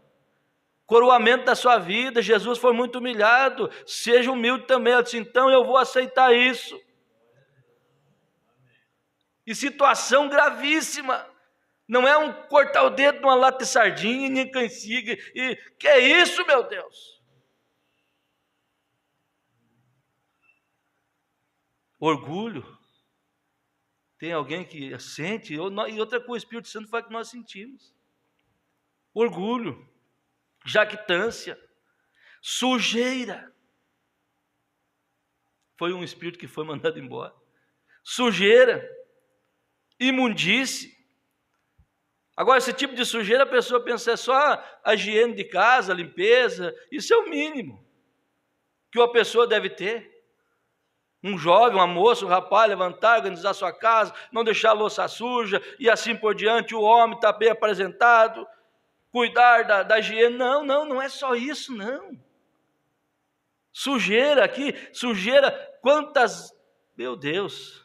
Coroamento da sua vida. Jesus foi muito humilhado, seja humilde também. Eu disse: então eu vou aceitar isso. E situação gravíssima. Não é um cortar o dedo numa lata de sardinha e nem cansiga. E que é isso, meu Deus? Orgulho. Tem alguém que sente, e outra coisa, o Espírito Santo faz que nós sentimos. Orgulho, jactância, sujeira. Foi um espírito que foi mandado embora. Sujeira, imundície. Agora, esse tipo de sujeira, a pessoa pensa é só a higiene de casa, a limpeza. Isso é o mínimo que uma pessoa deve ter. Um jovem, uma moça, um rapaz, levantar, organizar sua casa, não deixar a louça suja, e assim por diante. O homem está bem apresentado, cuidar da higiene. Não é só isso, não. Sujeira aqui, sujeira, quantas... Meu Deus...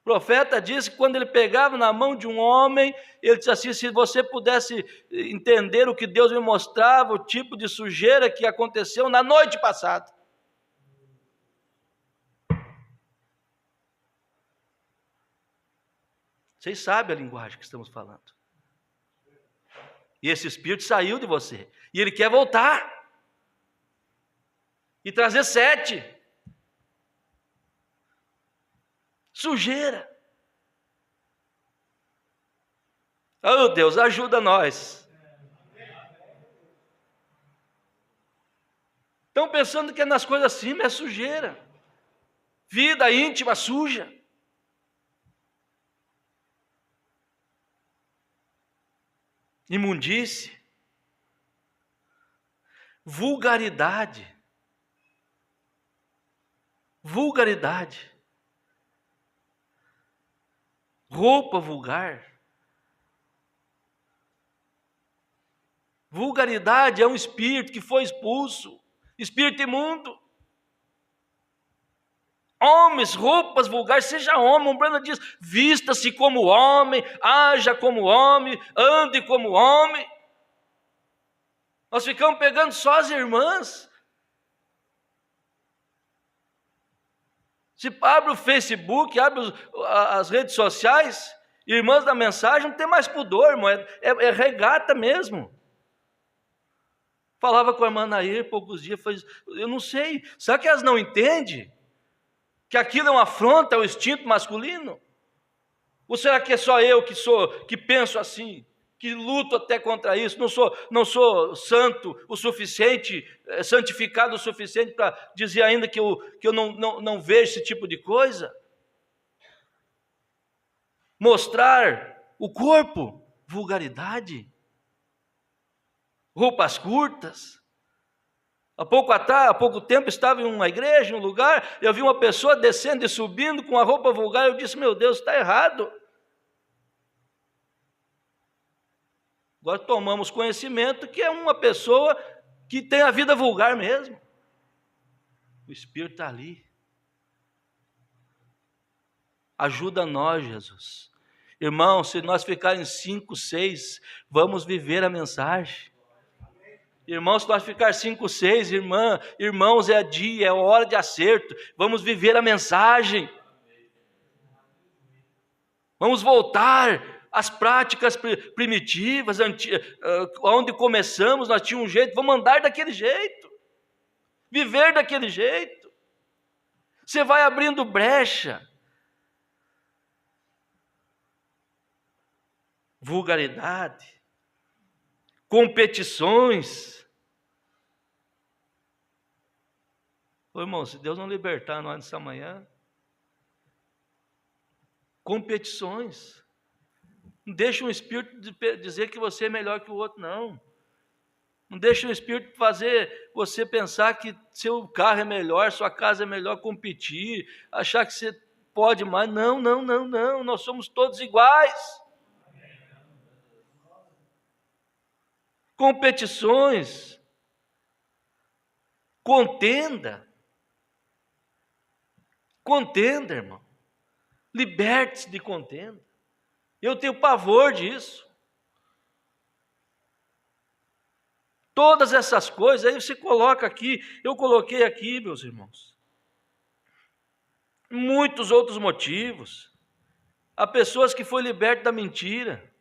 O profeta disse que quando ele pegava na mão de um homem, ele disse assim, se você pudesse entender o que Deus me mostrava, o tipo de sujeira que aconteceu na noite passada. Vocês sabem a linguagem que estamos falando. E esse espírito saiu de você. E ele quer voltar. E trazer 7. Sujeira. Oh Deus, ajuda nós. Estão pensando que é nas coisas acima, é sujeira. Vida íntima suja. Imundície. Vulgaridade. Vulgaridade. Roupa vulgar. Vulgaridade é um espírito que foi expulso, espírito imundo. Homens, roupas vulgares, seja homem, o Brando diz, vista-se como homem, haja como homem, ande como homem. Nós ficamos pegando só as irmãs. Se abre o Facebook, abre as redes sociais, irmãs da mensagem, não tem mais pudor, irmão, é regata mesmo. Falava com a irmã Nair poucos dias, eu não sei, será que elas não entendem que aquilo é uma afronta ao instinto masculino? Ou será que é só eu que penso assim, que luto até contra isso, não sou santo o suficiente, santificado o suficiente para dizer ainda que eu não vejo esse tipo de coisa? Mostrar o corpo, vulgaridade, roupas curtas. Há pouco tempo estava em uma igreja, em um lugar, eu vi uma pessoa descendo e subindo com a roupa vulgar, eu disse, meu Deus, está errado. Agora tomamos conhecimento que é uma pessoa que tem a vida vulgar mesmo. O Espírito está ali. Ajuda nós, Jesus. Irmão, se nós ficarmos 5, 6, vamos viver a mensagem. Irmãos, se nós ficar 5, 6, irmãos, é dia, é hora de acerto. Vamos viver a mensagem. Vamos voltar às práticas primitivas, onde começamos, nós tínhamos um jeito, vamos andar daquele jeito. Viver daquele jeito. Você vai abrindo brecha. Vulgaridade. Competições. Ô, irmão, se Deus não libertar nós nessa manhã, competições. Não deixa um espírito dizer que você é melhor que o outro, não. Não deixa o espírito fazer você pensar que seu carro é melhor, sua casa é melhor, competir, achar que você pode mais. Não, nós somos todos iguais. Competições, contenda, irmão. Liberte-se de contenda. Eu tenho pavor disso. Todas essas coisas, aí você coloca aqui, eu coloquei aqui, meus irmãos. muitos outros motivos. Há pessoas que foi libertas da mentira.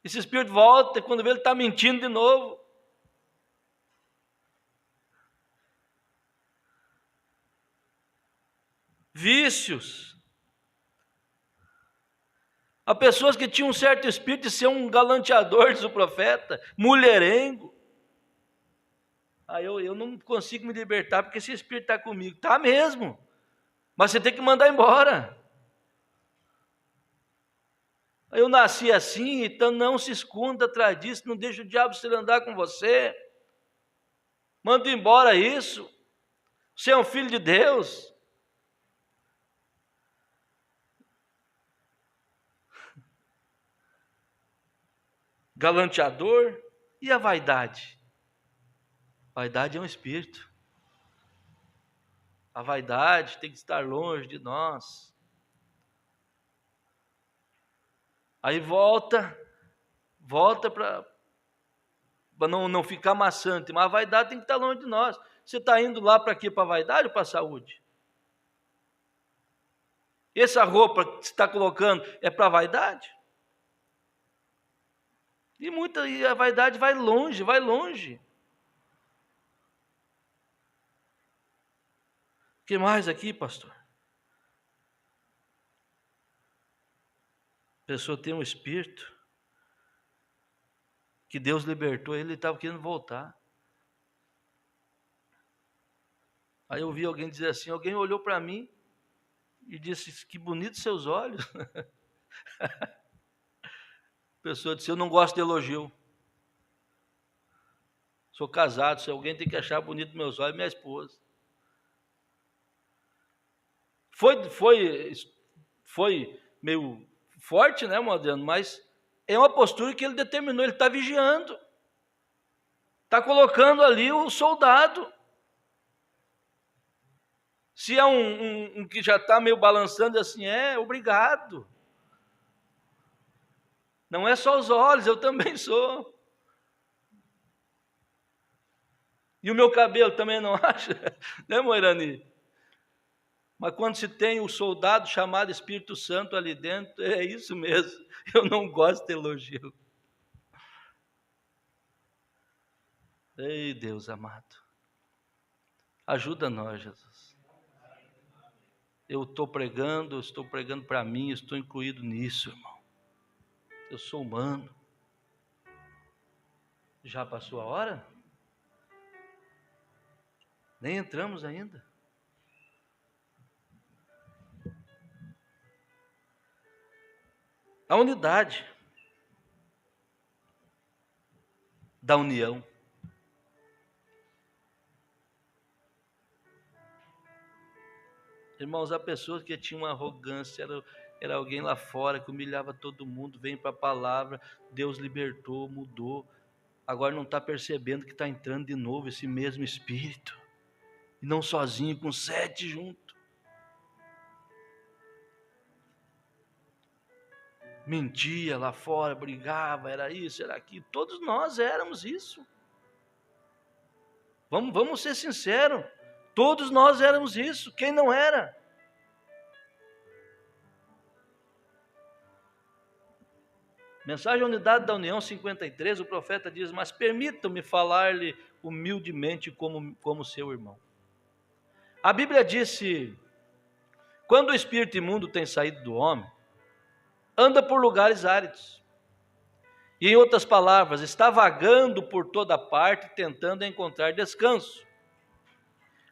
Esse espírito volta e quando vê ele está mentindo de novo. Vícios. Há pessoas que tinham um certo espírito de ser um galanteador, diz o profeta, mulherengo. Eu não consigo me libertar porque esse espírito está comigo. Está mesmo. Mas você tem que mandar embora. Eu nasci assim, então não se esconda atrás disso, não deixe o diabo se andar com você. Manda embora isso. Você é um filho de Deus. Galanteador. E a vaidade? Vaidade é um espírito. A vaidade tem que estar longe de nós. Aí volta para não ficar maçante, mas a vaidade tem que estar longe de nós. Você está indo lá para quê? Para a vaidade ou para a saúde? Essa roupa que você está colocando é para a vaidade? E a vaidade vai longe, vai longe. O que mais aqui, pastor? A pessoa tem um espírito que Deus libertou, ele estava querendo voltar. Aí eu ouvi alguém dizer assim, alguém olhou para mim e disse, que bonitos seus olhos. A pessoa disse, eu não gosto de elogio. Sou casado, se alguém tem que achar bonito meus olhos, minha esposa. Foi meio forte, né, Modeno? Mas é uma postura que ele determinou, ele está vigiando. Está colocando ali o soldado. Se é um que já está meio balançando assim, obrigado. Não é só os olhos, eu também sou. E o meu cabelo também não acha? Né, Moirani? Mas quando se tem o soldado chamado Espírito Santo ali dentro, é isso mesmo. Eu não gosto de elogio. Ei, Deus amado. Ajuda nós, Jesus. Eu estou pregando para mim, estou incluído nisso, irmão. Eu sou humano. Já passou a hora? Nem entramos ainda. A unidade da união. Irmãos, há pessoas que tinham uma arrogância, era alguém lá fora que humilhava todo mundo, vem para a palavra, Deus libertou, mudou. Agora não está percebendo que está entrando de novo esse mesmo espírito. E não sozinho, com 7 juntos. Mentia lá fora, brigava, era isso, era aquilo. Todos nós éramos isso. Vamos ser sinceros. Todos nós éramos isso. Quem não era? Mensagem à Unidade da União 53, o profeta diz, mas permitam-me falar-lhe humildemente como seu irmão. A Bíblia disse, quando o espírito imundo tem saído do homem, anda por lugares áridos. E em outras palavras, está vagando por toda parte, tentando encontrar descanso.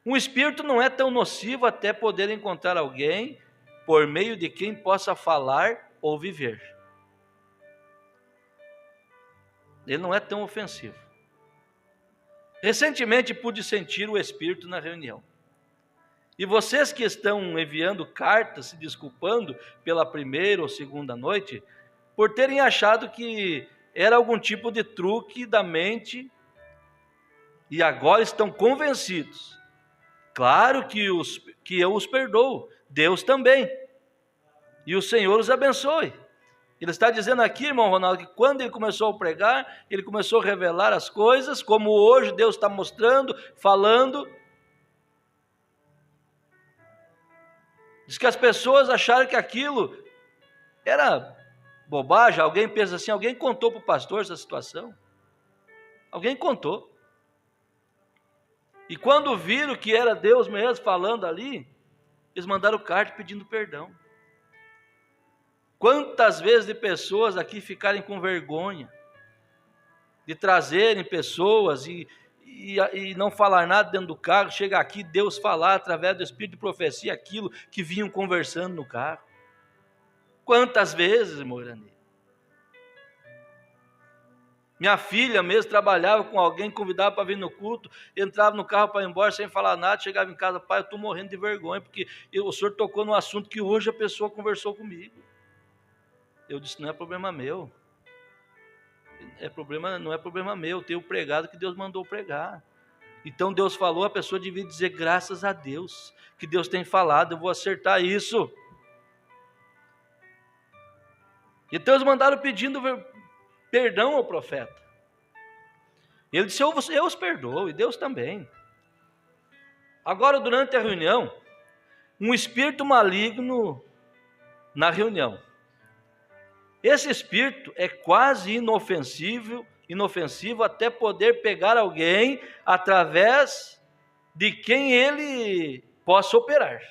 Um espírito não é tão nocivo até poder encontrar alguém por meio de quem possa falar ou viver. Ele não é tão ofensivo. Recentemente pude sentir o espírito na reunião. E vocês que estão enviando cartas se desculpando pela primeira ou segunda noite, por terem achado que era algum tipo de truque da mente e agora estão convencidos. Claro que eu os perdoo, Deus também. E o Senhor os abençoe. Ele está dizendo aqui, irmão Ronaldo, que quando ele começou a pregar, ele começou a revelar as coisas, como hoje Deus está mostrando, falando. Diz que as pessoas acharam que aquilo era bobagem. Alguém pensa assim, alguém contou para o pastor essa situação? Alguém contou. E quando viram que era Deus mesmo falando ali, eles mandaram carta pedindo perdão. Quantas vezes de pessoas aqui ficarem com vergonha de trazerem pessoas e não falar nada dentro do carro, chega aqui Deus falar através do Espírito de profecia aquilo que vinham conversando no carro. Quantas vezes, irmão Irani? Minha filha mesmo trabalhava com alguém, convidava para vir no culto, entrava no carro para ir embora sem falar nada, chegava em casa, pai, eu estou morrendo de vergonha, porque o senhor tocou num assunto que hoje a pessoa conversou comigo. Eu disse, não é problema meu. Não é problema meu, eu tenho pregado que Deus mandou pregar. Então Deus falou, a pessoa devia dizer graças a Deus, que Deus tem falado, eu vou acertar isso. Então eles mandaram pedindo perdão ao profeta. Ele disse, eu os perdoo, e Deus também. Agora, durante a reunião, um espírito maligno na reunião. Esse espírito é quase inofensivo até poder pegar alguém através de quem ele possa operar.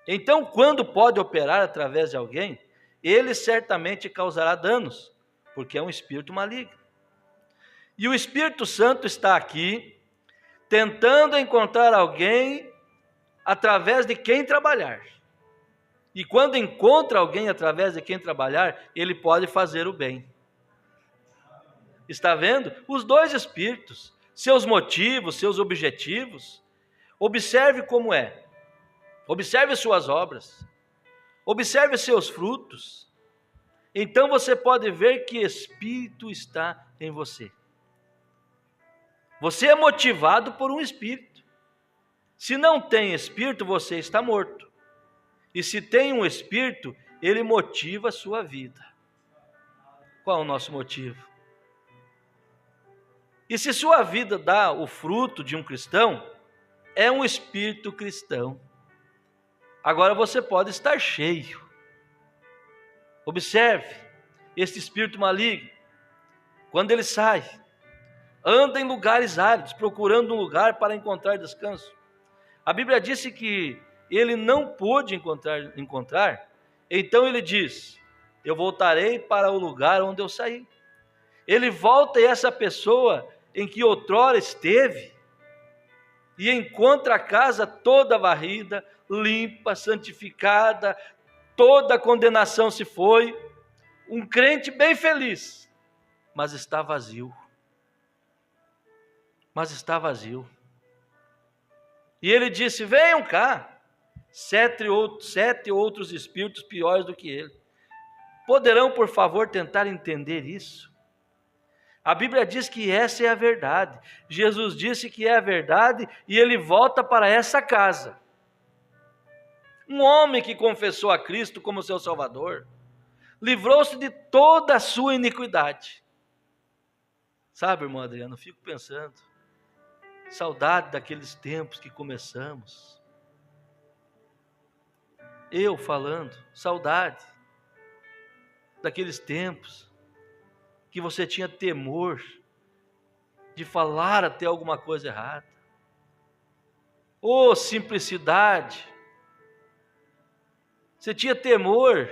Então, quando pode operar através de alguém, ele certamente causará danos, porque é um espírito maligno. E o Espírito Santo está aqui, tentando encontrar alguém através de quem trabalhar. E quando encontra alguém através de quem trabalhar, ele pode fazer o bem. Está vendo? Os dois espíritos, seus motivos, seus objetivos. Observe como é. Observe suas obras. Observe seus frutos. Então você pode ver que espírito está em você. Você é motivado por um espírito. Se não tem espírito, você está morto. E se tem um espírito, ele motiva a sua vida. Qual é o nosso motivo? E se sua vida dá o fruto de um cristão, é um espírito cristão. Agora você pode estar cheio. Observe, este espírito maligno, quando ele sai, anda em lugares áridos, procurando um lugar para encontrar descanso. A Bíblia disse que ele não pôde encontrar, então ele diz, eu voltarei para o lugar onde eu saí. Ele volta e essa pessoa em que outrora esteve, e encontra a casa toda varrida, limpa, santificada, toda a condenação se foi, um crente bem feliz, mas está vazio. E ele disse, venham cá, sete outros espíritos piores do que ele. Poderão, por favor, tentar entender isso? A Bíblia diz que essa é a verdade. Jesus disse que é a verdade e ele volta para essa casa. Um homem que confessou a Cristo como seu Salvador, livrou-se de toda a sua iniquidade. Sabe, irmão Adriano, eu fico pensando, saudade daqueles tempos que começamos. Eu falando, saudade daqueles tempos que você tinha temor de falar até alguma coisa errada. Oh, simplicidade! Você tinha temor,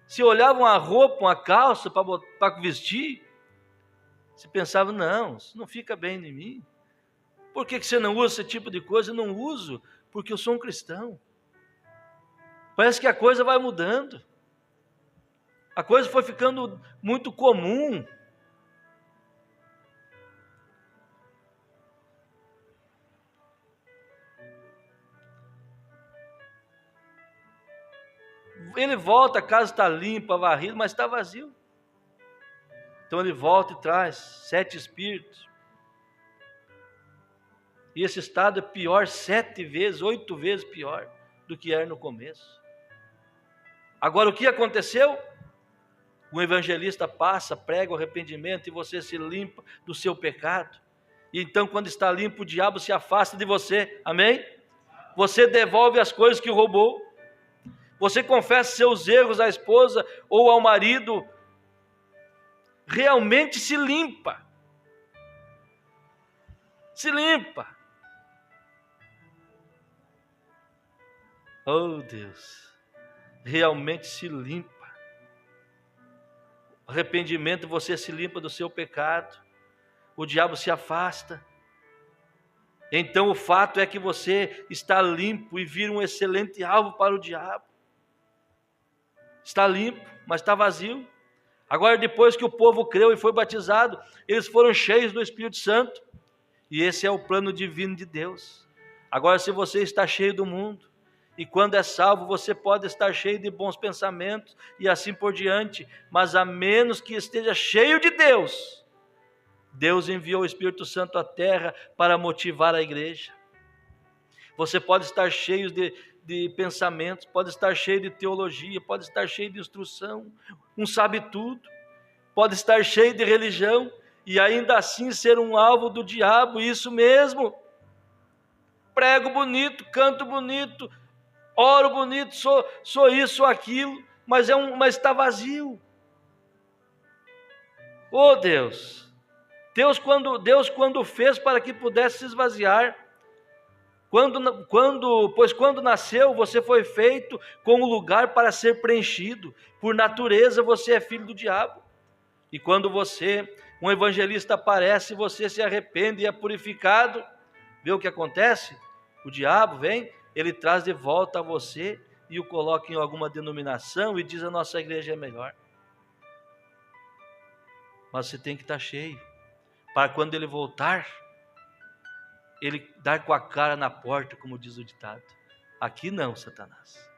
se olhava uma roupa, uma calça para vestir, você pensava, não, isso não fica bem em mim. Por que você não usa esse tipo de coisa? Eu não uso, porque eu sou um cristão. Parece que a coisa vai mudando. A coisa foi ficando muito comum. Ele volta, a casa está limpa, varrida, mas está vazio. Então ele volta e traz 7 espíritos. E esse estado é pior 7 vezes, 8 vezes pior do que era no começo. Agora o que aconteceu? O evangelista passa, prega o arrependimento e você se limpa do seu pecado. E então quando está limpo, o diabo se afasta de você. Amém? você devolve as coisas que roubou, você confessa seus erros à esposa ou ao marido, realmente se limpa. Se limpa. Oh Deus, realmente se limpa. Arrependimento, você se limpa do seu pecado, o diabo se afasta. Então o fato é que você está limpo e vira um excelente alvo para o diabo. Está limpo, mas está vazio. Agora, depois que o povo creu e foi batizado, eles foram cheios do Espírito Santo. E esse é o plano divino de Deus. Agora, se você está cheio do mundo, e quando é salvo, você pode estar cheio de bons pensamentos, e assim por diante, mas a menos que esteja cheio de Deus, Deus enviou o Espírito Santo à terra para motivar a igreja. Você pode estar cheio de pensamentos, pode estar cheio de teologia, pode estar cheio de instrução, um sabe tudo, pode estar cheio de religião, e ainda assim ser um alvo do diabo. Isso mesmo. Prego bonito, canto bonito, oro bonito, sou isso, sou aquilo, mas está vazio. Oh Deus! Deus quando fez para que pudesse se esvaziar, pois quando nasceu, você foi feito com um lugar para ser preenchido. Por natureza, você é filho do diabo. E quando um evangelista aparece, você se arrepende e é purificado. Vê o que acontece? O diabo vem, ele traz de volta a você e o coloca em alguma denominação e diz: a nossa igreja é melhor. Mas você tem que estar cheio, para quando ele voltar, ele dar com a cara na porta, como diz o ditado. Aqui não, Satanás.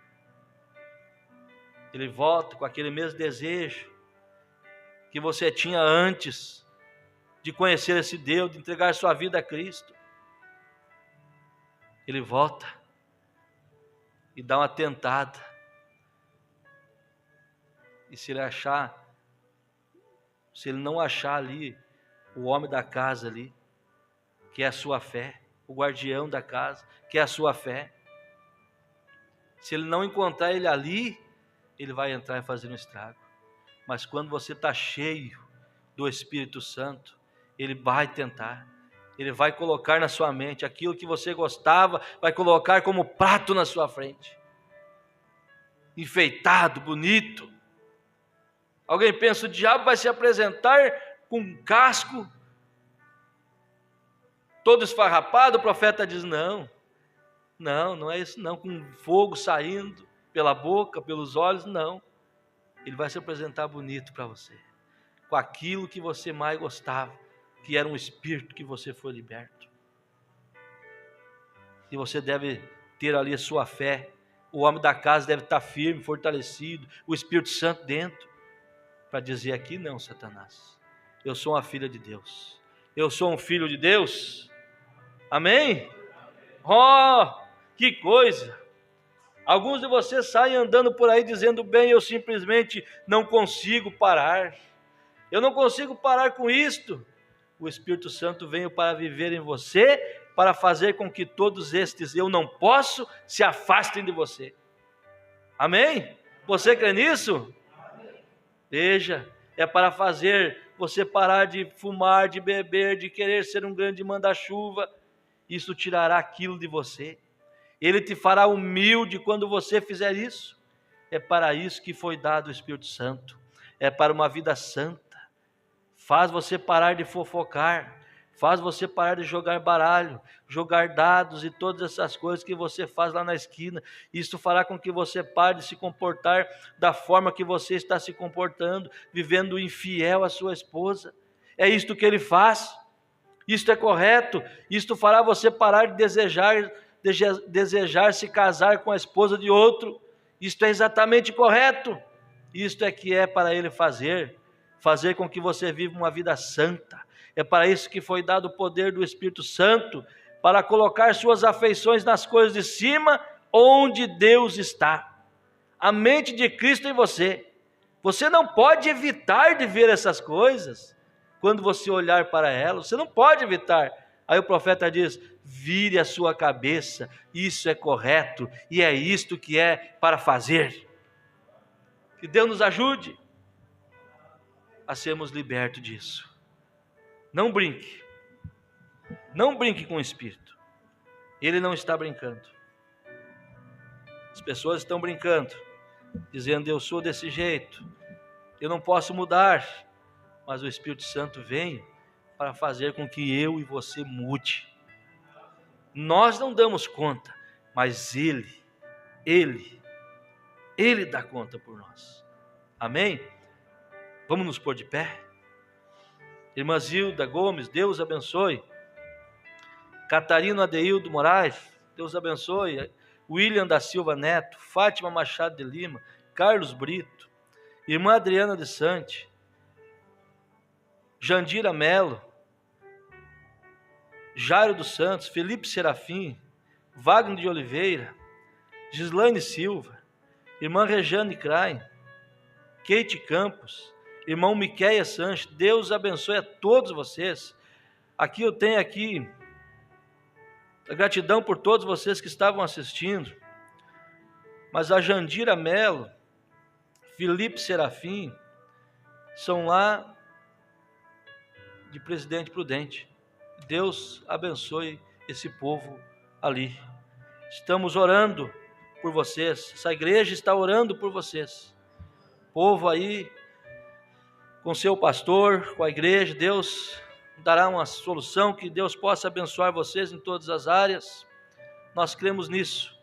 Ele volta com aquele mesmo desejo que você tinha antes de conhecer esse Deus, de entregar sua vida a Cristo. Ele volta e dá uma tentada. E se ele não achar ali o homem da casa ali, que é a sua fé, o guardião da casa, que é a sua fé, se ele não encontrar ele ali, ele vai entrar e fazer um estrago. Mas quando você está cheio do Espírito Santo, ele vai tentar, ele vai colocar na sua mente aquilo que você gostava, vai colocar como prato na sua frente, enfeitado, bonito. Alguém pensa: o diabo vai se apresentar com um casco todo esfarrapado? O profeta diz: não é isso não, com fogo saindo pela boca, pelos olhos, não. Ele vai se apresentar bonito para você, com aquilo que você mais gostava, que era um espírito que você foi liberto. E você deve ter ali a sua fé, o homem da casa deve estar firme, fortalecido, o Espírito Santo dentro, para dizer: aqui não, Satanás, eu sou uma filha de Deus, eu sou um filho de Deus. Amém? Oh, que coisa! Alguns de vocês saem andando por aí dizendo: bem, eu simplesmente não consigo parar, eu não consigo parar com isto. O Espírito Santo veio para viver em você, para fazer com que todos estes eu não posso se afastem de você. Amém? Você crê nisso? Veja, é para fazer você parar de fumar, de beber, de querer ser um grande manda-chuva. Isso tirará aquilo de você. Ele te fará humilde quando você fizer isso. É para isso que foi dado o Espírito Santo. É para uma vida santa. Faz você parar de fofocar. Faz você parar de jogar baralho, jogar dados e todas essas coisas que você faz lá na esquina. Isso fará com que você pare de se comportar da forma que você está se comportando, vivendo infiel à sua esposa. É isto que ele faz. Isto é correto. Isto fará você parar de desejar se casar com a esposa de outro. Isto é exatamente correto. Isto é que é para ele fazer com que você viva uma vida santa. É para isso que foi dado o poder do Espírito Santo, para colocar suas afeições nas coisas de cima, onde Deus está. A mente de Cristo em você. Você não pode evitar de ver essas coisas. Quando você olhar para elas, você não pode evitar. Aí o profeta diz: Vire a sua cabeça, isso é correto e é isto que é para fazer. Que Deus nos ajude a sermos libertos disso. Não brinque com o Espírito, ele não está brincando. As pessoas estão brincando, dizendo: eu sou desse jeito, eu não posso mudar, mas o Espírito Santo vem para fazer com que eu e você mude. Nós não damos conta, mas Ele dá conta por nós. Amém? Vamos nos pôr de pé? Irmã Zilda Gomes, Deus abençoe. Catarina Adeildo Moraes, Deus abençoe. William da Silva Neto, Fátima Machado de Lima, Carlos Brito, irmã Adriana de Sante, Jandira Melo, Jairo dos Santos, Felipe Serafim, Wagner de Oliveira, Gislaine Silva, irmã Rejane Krain, Kate Campos, irmão Miquéia Sanches. Deus abençoe a todos vocês. Aqui eu tenho a gratidão por todos vocês que estavam assistindo, mas a Jandira Melo, Felipe Serafim, são lá de Presidente Prudente. Deus abençoe esse povo ali. Estamos orando por vocês, essa igreja está orando por vocês. Povo aí, com seu pastor, com a igreja, Deus dará uma solução, que Deus possa abençoar vocês em todas as áreas. Nós cremos nisso,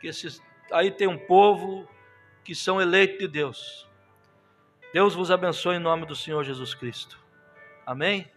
que aí tem um povo que são eleitos de Deus. Deus vos abençoe em nome do Senhor Jesus Cristo. Amém?